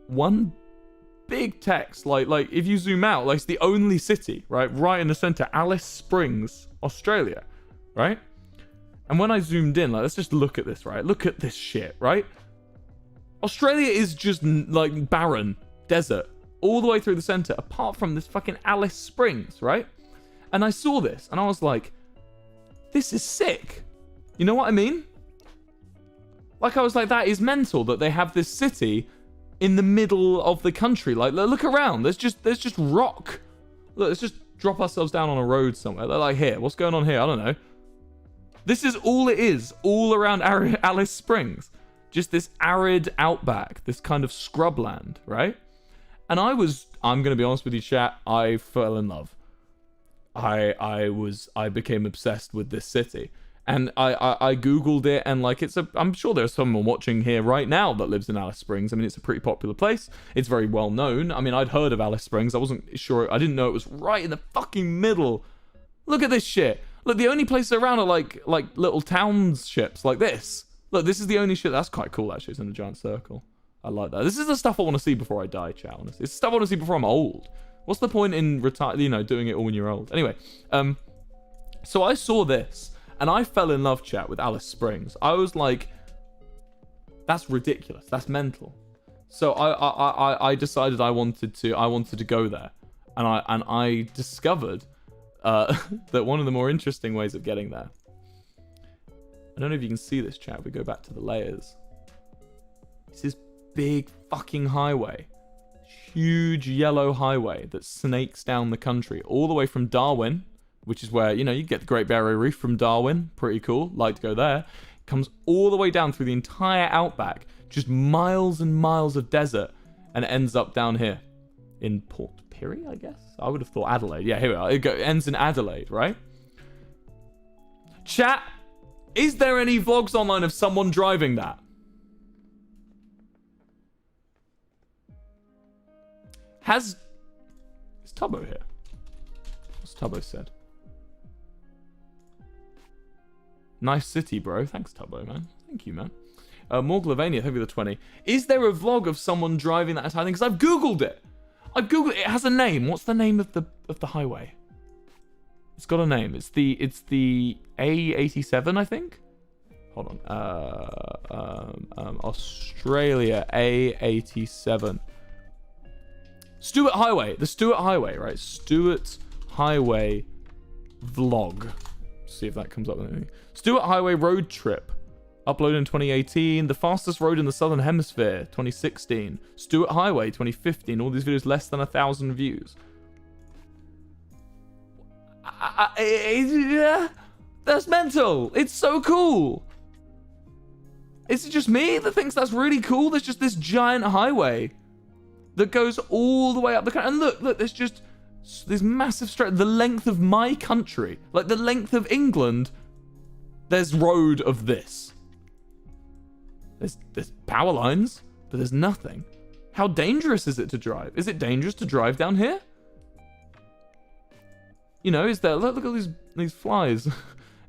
one big text, like if you zoom out, like it's the only city, right in the center, Alice Springs, Australia, right? And when I zoomed in, like, let's just look at this, right? Look at this shit, right? Australia is just like barren desert all the way through the center, apart from this fucking Alice Springs, right? And I saw this, and I was like, this is sick. You know what I mean? Like, I was like, that is mental that they have this city in the middle of the country. Like, look around. There's just rock. Look, let's just drop ourselves down on a road somewhere. They're like, here, what's going on here? I don't know. This is all it is, all around Alice Springs. Just this arid outback, this kind of scrubland, right? And I'm going to be honest with you, chat, I fell in love. I became obsessed with this city. And I Googled it, and like, I'm sure there's someone watching here right now that lives in Alice Springs. I mean, it's a pretty popular place. It's very well known. I mean, I'd heard of Alice Springs. I wasn't sure. I didn't know it was right in the fucking middle. Look at this shit. Look, the only places around are like little townships like this. Look, this is the only shit. That's quite cool, actually. It's in a giant circle. I like that. This is the stuff I want to see before I die, chat, honestly. It's stuff I want to see before I'm old. What's the point in doing it all when you're old? Anyway, so I saw this, and I fell in love, chat, with Alice Springs. I was like, that's ridiculous. That's mental. So I decided I wanted to go there, and I discovered that one of the more interesting ways of getting there. I don't know if you can see this, chat. We go back to the layers. It's this big fucking highway. Huge yellow highway that snakes down the country all the way from Darwin, which is where, you get the Great Barrier Reef from Darwin. Pretty cool. Like to go there. Comes all the way down through the entire outback. Just miles and miles of desert. And it ends up down here in Port Pirie, I guess? I would have thought Adelaide. Yeah, here we are. It ends in Adelaide, right? Chat, is there any vlogs online of someone driving that? Is Tubbo here? What's Tubbo said? Nice city, bro. Thanks, Tubbo, man. Thank you, man. Morglavania, thank you for the 20. Is there a vlog of someone driving that entire thing? Because I've Googled it. It has a name. What's the name of the highway? It's got a name. It's the A87, I think. Hold on. Australia A87. Stewart Highway. The Stewart Highway, right? Stewart Highway vlog. See if that comes up with anything. Stewart Highway road trip. Uploaded in 2018. The fastest road in the Southern Hemisphere, 2016. Stewart Highway, 2015. All these videos less than 1,000 views. That's mental. It's so cool. Is it just me that thinks that's really cool? There's just this giant highway that goes all the way up the country. And look, there's just this massive stretch, the length of my country, like the length of England. There's road of this. There's power lines, but there's nothing. How dangerous is it to drive? Is it dangerous to drive down here? Is there, look at these flies.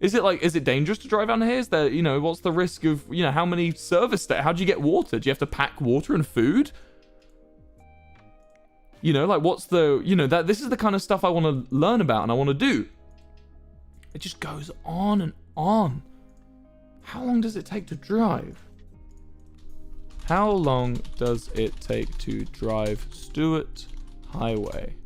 Is it dangerous to drive down here? Is there, what's the risk of, how many service how do you get water? Do you have to pack water and food? What's the, this is the kind of stuff I want to learn about and I want to do. It just goes on and on. How long does it take to drive? How long does it take to drive Stewart Highway?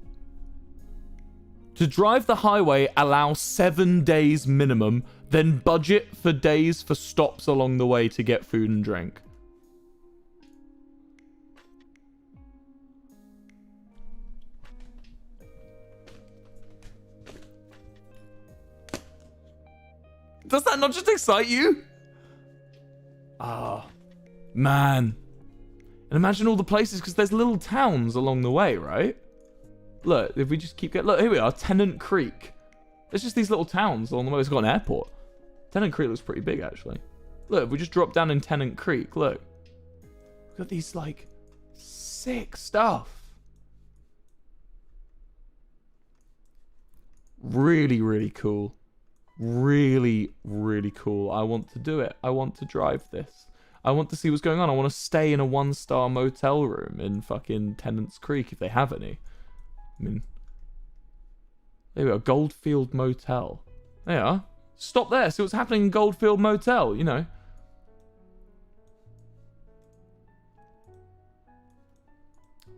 To drive the highway, allow 7 days minimum, then budget for days for stops along the way to get food and drink. Does that not just excite you? Ah, man. And imagine all the places, because there's little towns along the way, right? Look, if we just keep getting... Look, here we are, Tennant Creek. There's just these little towns along the way. It's got an airport. Tennant Creek looks pretty big, actually. Look, if we just drop down in Tennant Creek, look. Look at these, sick stuff. Really, really cool. Really, really cool. I want to do it. I want to drive this. I want to see what's going on. I want to stay in a 1-star motel room in fucking Tennant's Creek if they have any. I mean, there we go. Goldfield Motel. There you are. Stop there. See what's happening in Goldfield Motel,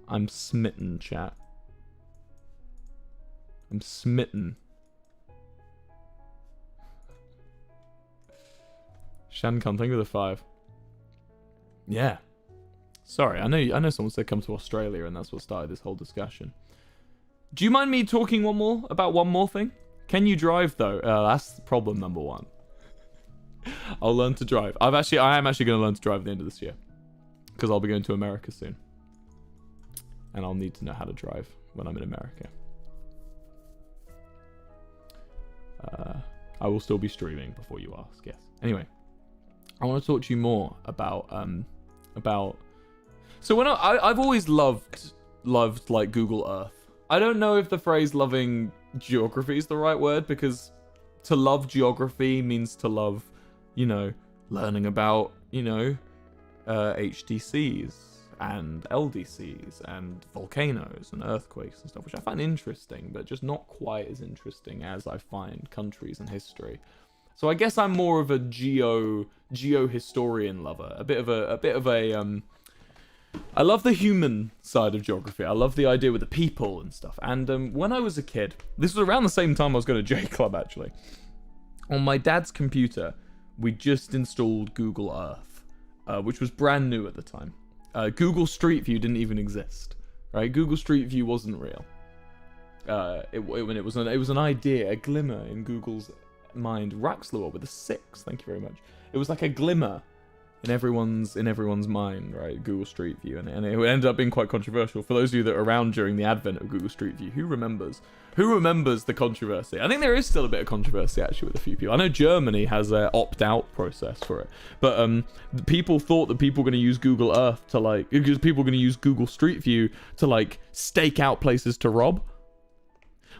I'm smitten, chat. I'm smitten. Shankan, thank you for the 5. Yeah. Sorry, I know someone said come to Australia and that's what started this whole discussion. Do you mind me talking about one more thing? Can you drive though? That's problem number 1. I'll learn to drive. I am actually going to learn to drive at the end of this year. Because I'll be going to America soon. And I'll need to know how to drive when I'm in America. I will still be streaming before you ask, yes. Anyway, I want to talk to you more about so when I've always loved like Google Earth. I don't know if the phrase loving geography is the right word, because to love geography means to love, you know, learning about, you know, HDCs and LDCs and volcanoes and earthquakes and stuff, which I find interesting, but just not quite as interesting as I find countries and history. So I guess I'm more of a geo historian lover, a bit of a I love the human side of geography. I love the idea with the people and stuff. And when I was a kid, this was around the same time I was going to J Club actually. On my dad's computer, we just installed Google Earth, which was brand new at the time. Google Street View didn't even exist, right? Google Street View wasn't real. It was an idea, a glimmer in Google's mind. Raxlor with a 6, thank you very much. It was like a glimmer in everyone's mind, right? Google Street View, and it ended up being quite controversial. For those of you that are around during the advent of Google Street View, who remembers the controversy? I think there is still a bit of controversy actually with a few people. I know Germany has a opt-out process for it, but people thought that people were going to use Google Earth to because people were going to use Google Street View to stake out places to rob,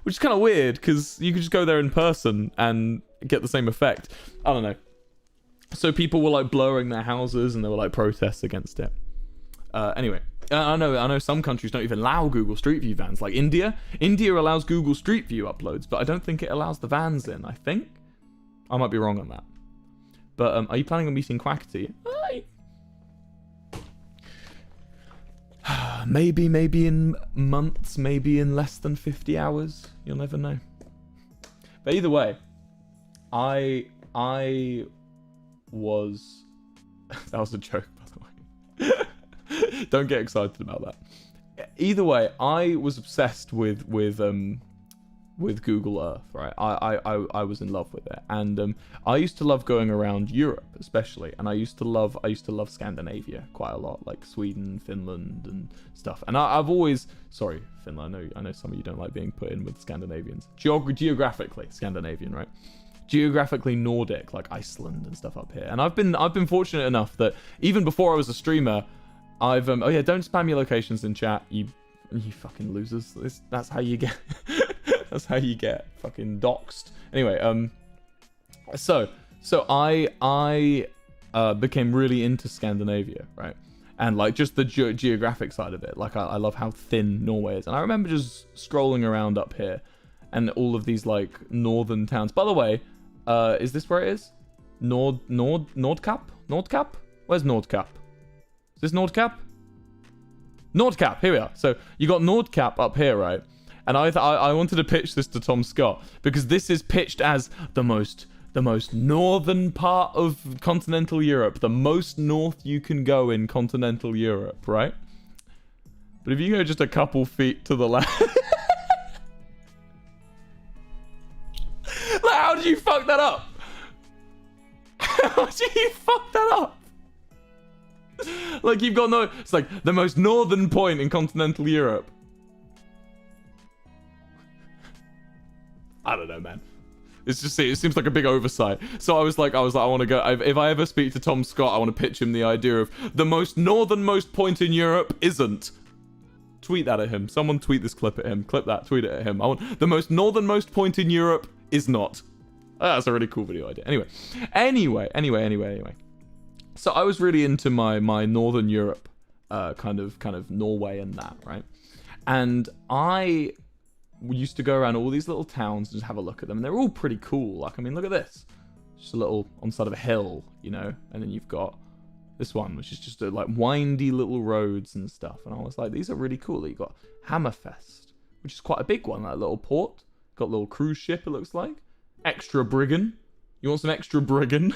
which is kind of weird because you could just go there in person and get the same effect. I don't know. So people were blurring their houses and there were protests against it. Anyway, I know some countries don't even allow Google Street View vans. Like India allows Google Street View uploads, but I don't think it allows the vans in. I think I might be wrong on that. But are you planning on meeting Quackity? Maybe in months, maybe in less than 50 hours. You'll never know. But either way, I was... That was a joke, by the way. Don't get excited about that. Either way, I was obsessed with Google Earth, right? I was in love with it, and I used to love going around Europe, especially, and I used to love Scandinavia quite a lot, like Sweden, Finland, and stuff. And I've always... Sorry, Finland. I know some of you don't like being put in with Scandinavians. Geographically Scandinavian, right? Geographically Nordic, like Iceland and stuff up here. And I've been fortunate enough that even before I was a streamer, I've oh yeah, don't spam your locations in chat, you fucking losers. That's how you get that's how you get fucking doxed. Anyway, so I became really into Scandinavia, right? And just the geographic side of it. I love how thin Norway is. And I remember just scrolling around up here and all of these northern towns. By the way, is this where it is? Nordkap? Where's Nordkap? Is this Nordkap? Nordkap, here we are. So you got Nordkap up here, right? And I wanted to pitch this to Tom Scott because this is pitched as the most northern part of continental Europe, the most north you can go in continental Europe, right? But if you go just a couple feet to the left... How did you fuck that up? How did you fuck that up? You've got no... It's the most northern point in continental Europe. I don't know, man. It seems like a big oversight. So I was like, I want to go... If I ever speak to Tom Scott, I want to pitch him the idea of the most northernmost point in Europe isn't. Tweet that at him. Someone tweet this clip at him. Clip that, tweet it at him. I want the most northernmost point in Europe is not. That's a really cool video idea. Anyway. So I was really into my Northern Europe, kind of Norway and that, right? And I used to go around all these little towns and just have a look at them. And they're all pretty cool. Look at this. Just a little on the side of a hill, and then you've got this one, which is just windy little roads and stuff. And I was like, these are really cool. You've got Hammerfest, which is quite a big one, that little port. Got a little cruise ship, it looks like. Extra Briggan. You want some extra Briggan?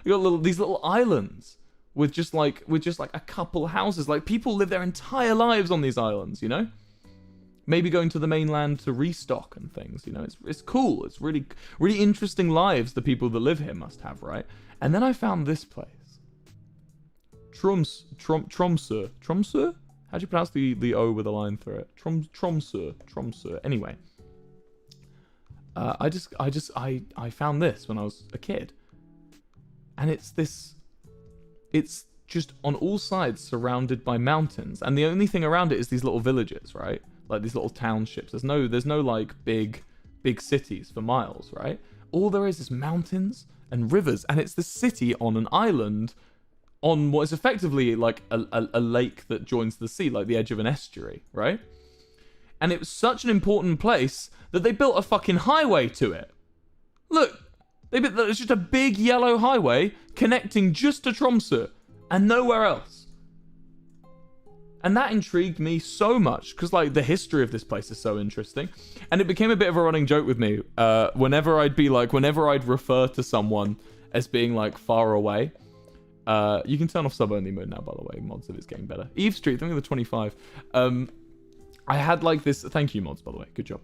You got these little islands with just like a couple houses. Like people live their entire lives on these islands, you know? Maybe going to the mainland to restock and things, you know? It's cool. It's really interesting lives the people that live here must have, right? And then I found this place. Tromsø. Tromsø? How do you pronounce the O with a line through it? Tromsø. Anyway. I found this when I was a kid. And it's just on all sides surrounded by mountains. And the only thing around it is these little villages, right? Like these little townships. There's no like big cities for miles, right? All there is mountains and rivers. And it's the city on an island on what is effectively like a lake that joins the sea, like the edge of an estuary, right? And it was such an important place that they built a fucking highway to it. Look, it's just a big yellow highway connecting just to Tromsø and nowhere else. And that intrigued me so much because like the history of this place is so interesting. And it became a bit of a running joke with me whenever I'd refer to someone as being like far away. You can turn off sub-only mode now, by the way, mods, if it's getting better. Eve Street, I think the 25. I had like this, thank you mods, by the way, good job.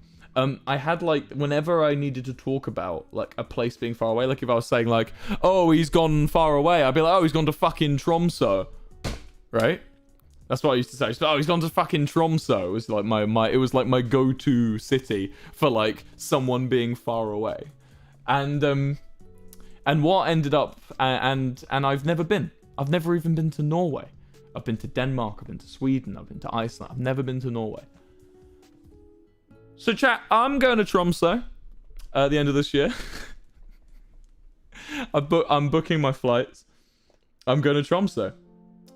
I had like, whenever I needed to talk about like a place being far away, like if I was saying like, oh, he's gone far away, I'd be like, oh, he's gone to fucking Tromsø, right? That's what I used to say. Oh, he's gone to fucking Tromsø. It was like my go-to city for like someone being far away. And what ended up, and I've never been. I've never even been to Norway. I've been to Denmark, I've been to Sweden, I've been to Iceland. I've never been to Norway. So chat, I'm going to Tromsø at the end of this year. I'm booking my flights. I'm going to Tromsø.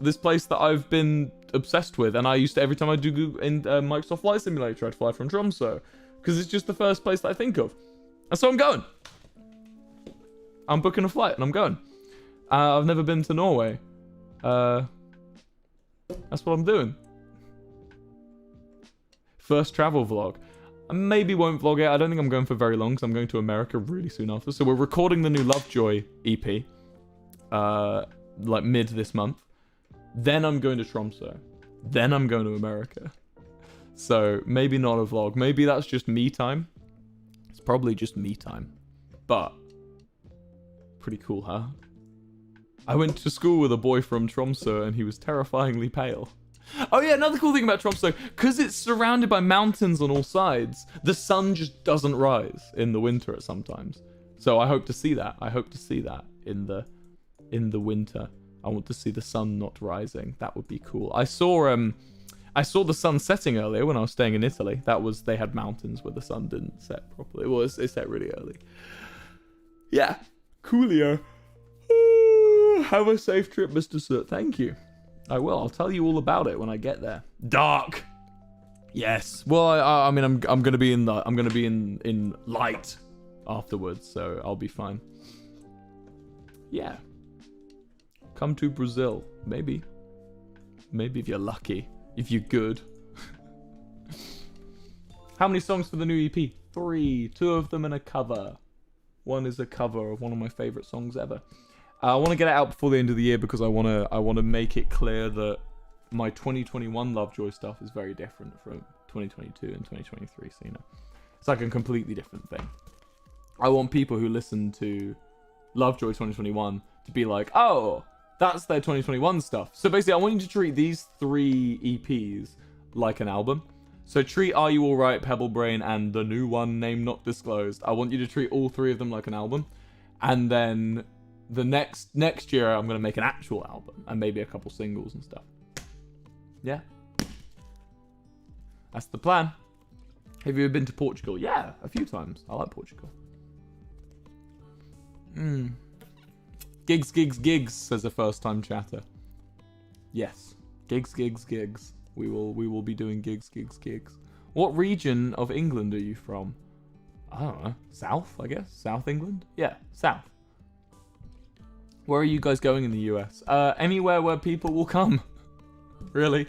This place that I've been obsessed with, and I used to, every time I do Google in Microsoft Flight Simulator, try to fly from Tromsø. Because it's just the first place that I think of. And so I'm going. I'm booking a flight and I'm going. I've never been to Norway. That's what I'm doing. First travel vlog. I maybe won't vlog it. I don't think I'm going for very long because I'm going to America really soon after. So we're recording the new Lovejoy EP. Like mid this month. Then I'm going to Tromsø. Then I'm going to America. So maybe not a vlog. Maybe that's just me time. It's probably just me time. But pretty cool, huh? I went to school with a boy from Tromsø and he was terrifyingly pale. Oh yeah, another cool thing about Tromsø, because it's surrounded by mountains on all sides, the sun just doesn't rise in the winter at sometimes. So I hope to see that. I hope to see that in the winter. I want to see the sun not rising. That would be cool. I saw the sun setting earlier when I was staying in Italy. They had mountains where the sun didn't set properly. Well, it set really early. Yeah. Coolio. Have a safe trip, Mr. Soot. Thank you. I will. I'll tell you all about it when I get there. Dark. Yes. Well, I mean, I'm gonna be in light afterwards, so I'll be fine. Yeah. Come to Brazil, maybe. Maybe if you're lucky, if you're good. How many songs for the new EP? 3. 2 of them in a cover. One is a cover of one of my favorite songs ever. I want to get it out before the end of the year because I want to make it clear that my 2021 Lovejoy stuff is very different from 2022 and 2023. So you know, it's like a completely different thing. I want people who listen to Lovejoy 2021 to be like, oh, that's their 2021 stuff. So basically, I want you to treat these 3 EPs like an album. So treat Are You Alright, Pebble Brain, and the new one, name not disclosed. I want you to treat all 3 of them like an album. And then the next year, I'm going to make an actual album. And maybe a couple singles and stuff. Yeah. That's the plan. Have you ever been to Portugal? Yeah, a few times. I like Portugal. Gigs, says a first-time chatter. Yes. Gigs. We will be doing gigs. What region of England are you from? I don't know. South, I guess? South England? Yeah, South. Where are you guys going in the US? Anywhere where people will come. Really.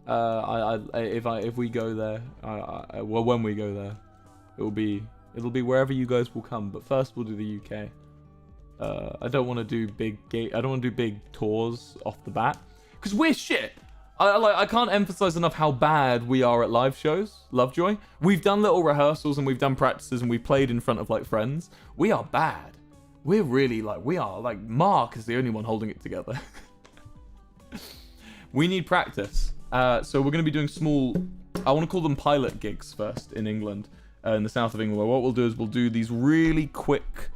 If we go there, well, when we go there, it'll be wherever you guys will come. But first we'll do the UK. I don't want to do I don't want to do big tours off the bat because we're shit. I can't emphasize enough how bad we are at live shows. Lovejoy. We've done little rehearsals and we've done practices and we played in front of like friends. We are bad. We're really like Mark is the only one holding it together. We need practice. So we're going to be doing small, I want to call them pilot gigs first in England, in the south of England, where what we'll do is we'll do these really quick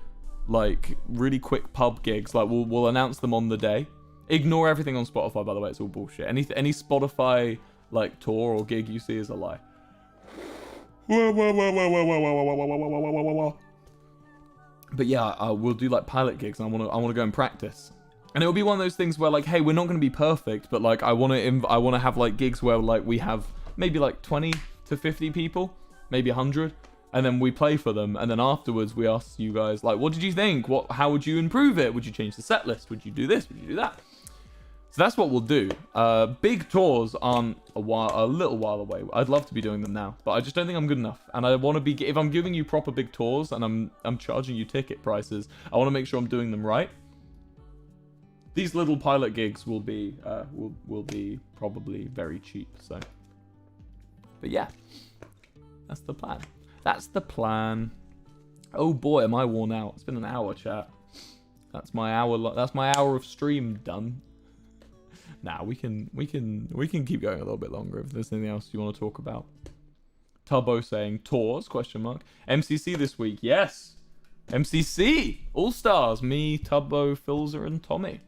pub gigs. Like we'll announce them on the day. Ignore everything on Spotify, by the way. It's all bullshit. Any Spotify like tour or gig you see is a lie. But yeah, we'll do like pilot gigs, and I want to go and practice. And it'll be one of those things where like, hey, we're not going to be perfect, but like I want to have like gigs where like we have maybe like 20 to 50 people, maybe 100, and then we play for them, and then afterwards we ask you guys like, what did you think? How would you improve it? Would you change the set list? Would you do this? Would you do that? So that's what we'll do. Big tours aren't a little while away. I'd love to be doing them now, but I just don't think I'm good enough. And I want to be, if I'm giving you proper big tours and I'm charging you ticket prices, I want to make sure I'm doing them right. These little pilot gigs will be probably very cheap. So, but yeah, that's the plan. That's the plan. Oh boy, am I worn out? It's been an hour, chat. That's my hour. That's my hour of stream done. Nah, we can keep going a little bit longer if there's anything else you want to talk about. Tubbo saying tours ? MCC this week, yes. MCC All Stars. Me, Tubbo, Filzer, and Tommy.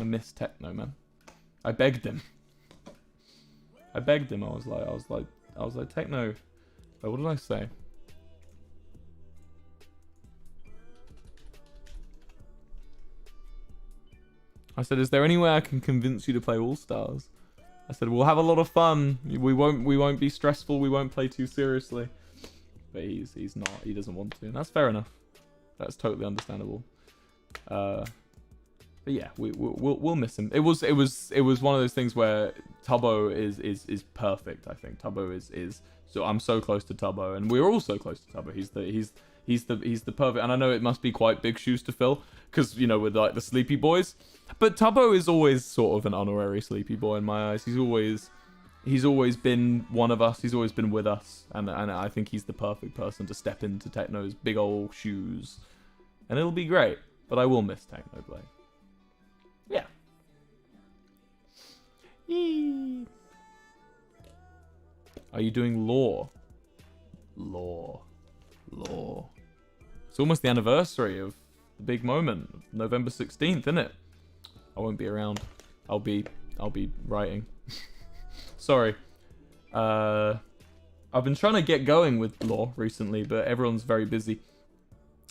I miss Techno, man. I begged him. I was like, Techno. What did I say? I said, is there any way I can convince you to play All Stars? I said, we'll have a lot of fun. We won't be stressful. We won't play too seriously. But he's not. He doesn't want to. And that's fair enough. That's totally understandable. But yeah, we'll miss him. It was one of those things where Tubbo is perfect. I think Tubbo is. So I'm so close to Tubbo, and we're all so close to Tubbo. He's the perfect. And I know it must be quite big shoes to fill, because you know with like the Sleepy Boys. But Tubbo is always sort of an honorary Sleepy Boy in my eyes. He's always been one of us. He's always been with us, and I think he's the perfect person to step into Techno's big old shoes, and it'll be great. But I will miss Technoblade. Yeah. Yee. Are you doing lore? Lore. It's almost the anniversary of the big moment, November 16th, isn't it? I won't be around. I'll be writing. Sorry. I've been trying to get going with lore recently, but everyone's very busy.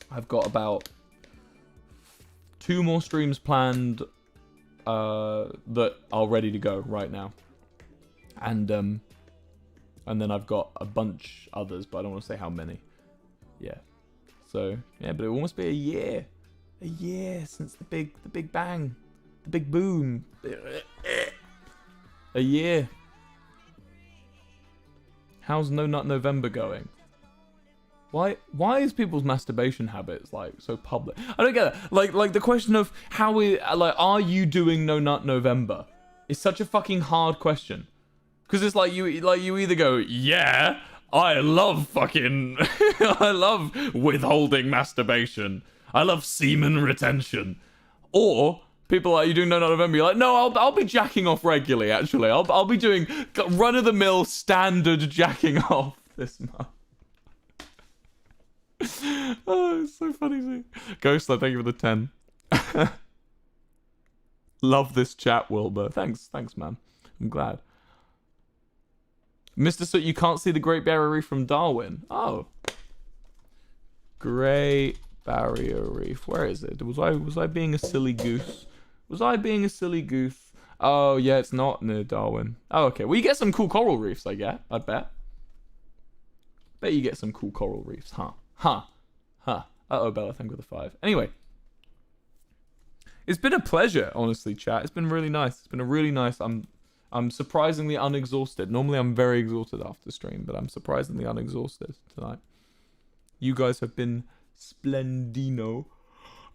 I've got about 2 more streams planned that are ready to go right now, and then I've got a bunch others, but I don't want to say how many. Yeah. So yeah, but it will almost be a year since the big bang, the big boom. A year. How's No Nut November going? Why is people's masturbation habits like so public? I don't get it. Like the question of are you doing No Nut November? Is such a fucking hard question. Because it's like you either go, yeah, I love fucking I love withholding masturbation. I love semen retention. Or people are like, you doing No Nut November? You're like, no, I'll be jacking off regularly, actually. I'll be doing run-of-the-mill standard jacking off this month. Oh, it's so funny. See. Ghostler, thank you for the 10. Love this chat, Wilbur. Thanks, man. I'm glad. Mr. Soot, you can't see the Great Barrier Reef from Darwin. Oh. Great Barrier Reef. Where is it? Was I being a silly goose? Was I being a silly goose? Oh, yeah, it's not near Darwin. Oh, okay. Well, you get some cool coral reefs, I bet. Bet you get some cool coral reefs, huh? Uh-oh, Bella, thank you for the 5. Anyway. It's been a pleasure, honestly, chat. It's been really nice. It's been a really nice... I'm surprisingly unexhausted. Normally I'm very exhausted after stream, but I'm surprisingly unexhausted tonight. You guys have been splendino.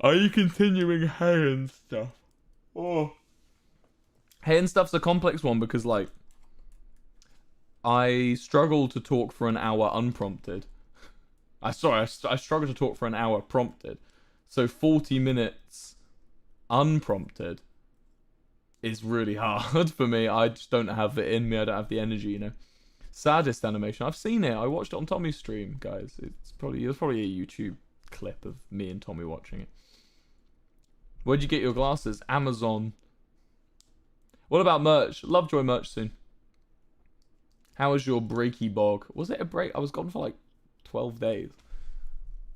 Are you continuing Hay and Stuff? Oh. Hay and Stuff's a complex one because, like, I struggle to talk for an hour unprompted. I struggle to talk for an hour prompted. So 40 minutes unprompted is really hard for me. I just don't have it in me. I don't have the energy, you know. Saddest animation. I've seen it. I watched it on Tommy's stream, guys. There's probably a YouTube clip of me and Tommy watching it. Where'd you get your glasses? Amazon. What about merch? Lovejoy merch soon. How was your breaky bog? Was it a break? I was gone for like 12 days.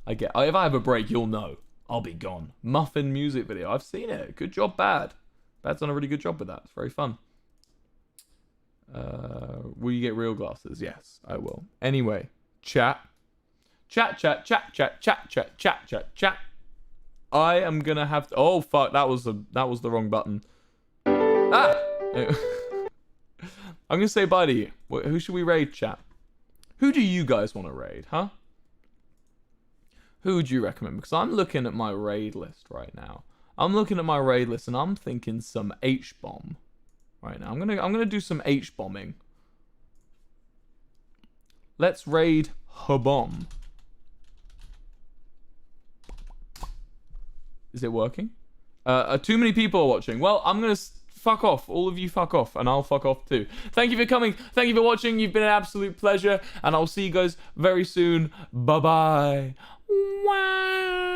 If I have a break, you'll know. I'll be gone. Muffin music video. I've seen it. Good job, Bad. Bad's done a really good job with that. It's very fun. Will you get real glasses? Yes, I will. Anyway, chat. Chat. I am gonna have to... Oh, fuck. That was the wrong button. Ah! I'm gonna say bye to you. Who should we raid, chat? Who do you guys want to raid, huh? Who would you recommend? Because I'm looking at my raid list right now. I'm looking at my raid list and I'm thinking some H-bomb right now. I'm gonna do some H-bombing. Let's raid Habomb. Is it working? Too many people are watching. Well, I'm gonna fuck off. All of you fuck off, and I'll fuck off too. Thank you for coming. Thank you for watching. You've been an absolute pleasure, and I'll see you guys very soon. Bye-bye. Wow.